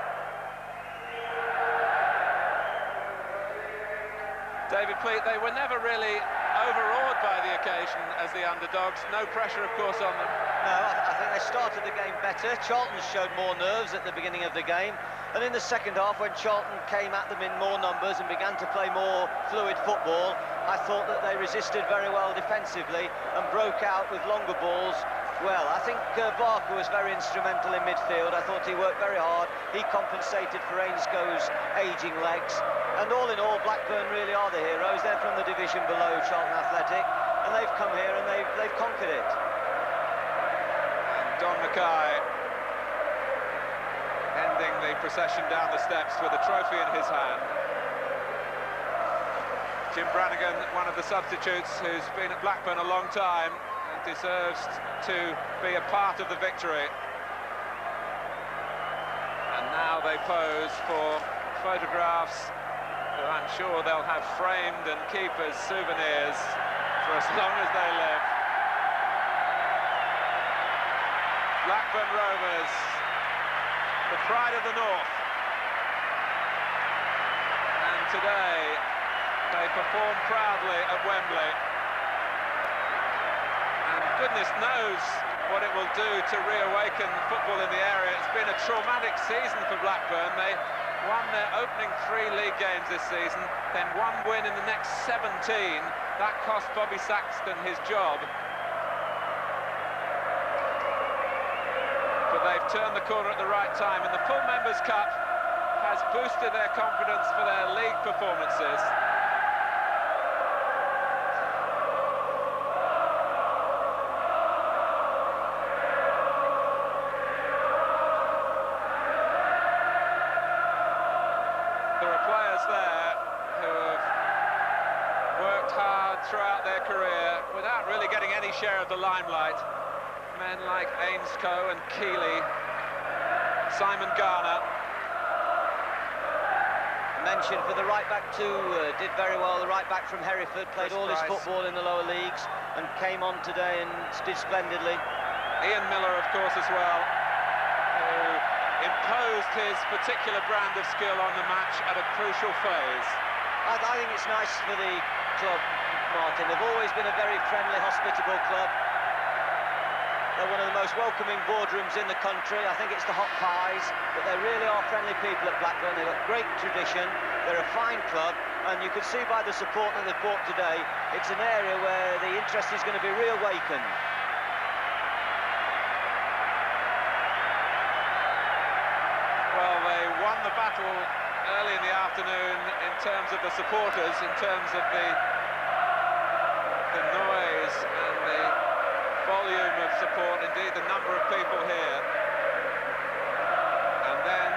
David Peake, they were never really overawed by the occasion as the underdogs. No pressure, of course, on them. No, I think they started the game better. Charlton showed more nerves at the beginning of the game. And in the second half, when Charlton came at them in more numbers and began to play more fluid football, I thought that they resisted very well defensively and broke out with longer balls. Well, I think Barker was very instrumental in midfield. I thought he worked very hard. He compensated for Ainscow's ageing legs. And all in all, Blackburn really are the heroes. They're from the division below Charlton Athletic, and they've come here and they've conquered it. And Don Mackay ending the procession down the steps with a trophy in his hand. Jim Branagan, one of the substitutes who's been at Blackburn a long time, deserves to be a part of the victory. And now they pose for photographs who I'm sure they'll have framed and keep as souvenirs for as long as they live. Blackburn Rovers, the pride of the North. And today they perform proudly at Wembley. And goodness knows what it will do to reawaken football in the area. It's been a traumatic season for Blackburn. They won their opening 3 league games this season, then 1 win in the next 17. That cost Bobby Saxton his job. But they've turned the corner at the right time, and the Full Members' Cup has boosted their confidence for their league performances. Throughout their career without really getting any share of the limelight. Men like Ainscow and Keeley, Simon Garner. Mention for the right back too, did very well. The right back from Hereford played all his football in the lower leagues and came on today and did splendidly. Ian Miller, of course, as well, who imposed his particular brand of skill on the match at a crucial phase. I think it's nice for the club, Martin. They've always been a very friendly, hospitable club. They're one of the most welcoming boardrooms in the country. I think it's the hot pies, but they really are friendly people at Blackburn. They've got great tradition. They're a fine club, and you can see by the support that they've brought today, it's an area where the interest is going to be reawakened. Well, they won the battle early in the afternoon. terms of the supporters, in terms of the noise and the volume of support, indeed the number of people here. And then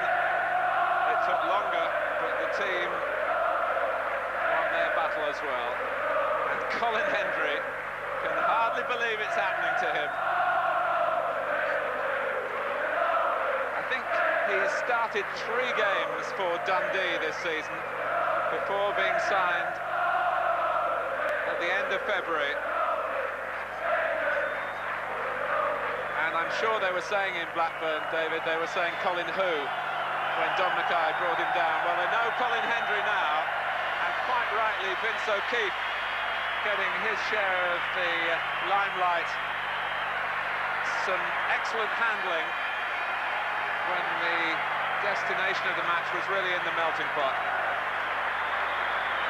it took longer, but the team won their battle as well. And Colin Hendry can hardly believe it's happening to him. I think he's started 3 games for Dundee this season before being signed at the end of February. And I'm sure they were saying in Blackburn, David, they were saying Colin who when Don Mackay brought him down. Well, they know Colin Hendry now, and quite rightly Vince O'Keefe getting his share of the limelight. Some excellent handling when the destination of the match was really in the melting pot.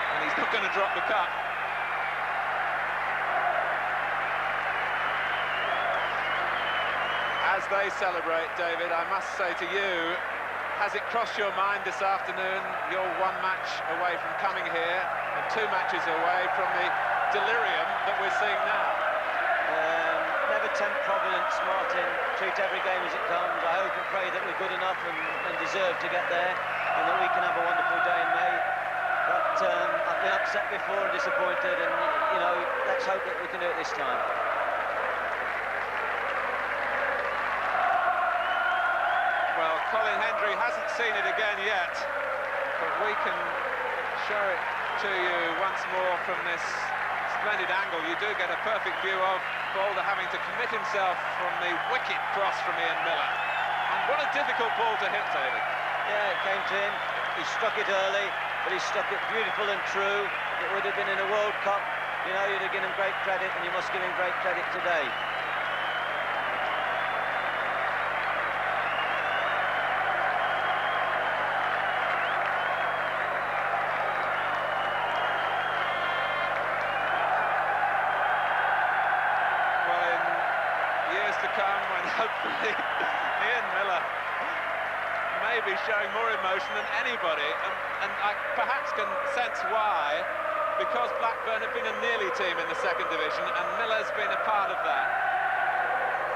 And he's not going to drop the cup. As they celebrate, David, I must say to you, has it crossed your mind this afternoon, you're 1 match away from coming here and 2 matches away from the delirium that we're seeing now? Never tempt Providence, Martin. Treat every game as it comes. I hope and pray that we're good enough and deserve to get there, and that we can have a wonderful day in May. But I've been upset before and disappointed, and, you know, let's hope that we can do it this time. Well, Colin Hendry hasn't seen it again yet, but we can show it to you once more from this splendid angle. You do get a perfect view of Boulder having to commit himself from the wicked cross from Ian Miller. And what a difficult ball to hit, David. Yeah, it came to him. He struck it early, but he struck it beautiful and true. It would have been in a World Cup. You know, you'd have given him great credit, and you must give him great credit today. Hopefully Ian Miller may be showing more emotion than anybody, and I perhaps can sense why, because Blackburn have been a nearly team in the 2nd division and Miller's been a part of that.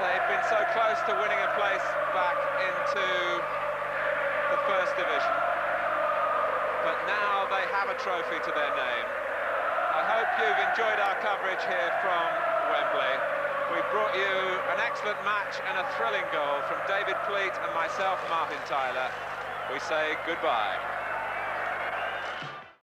They've been so close to winning a place back into the 1st division, but now they have a trophy to their name. I hope you've enjoyed our coverage here from Wembley. We brought you an excellent match and a thrilling goal from David Pleat and myself, Martin Tyler. We say goodbye.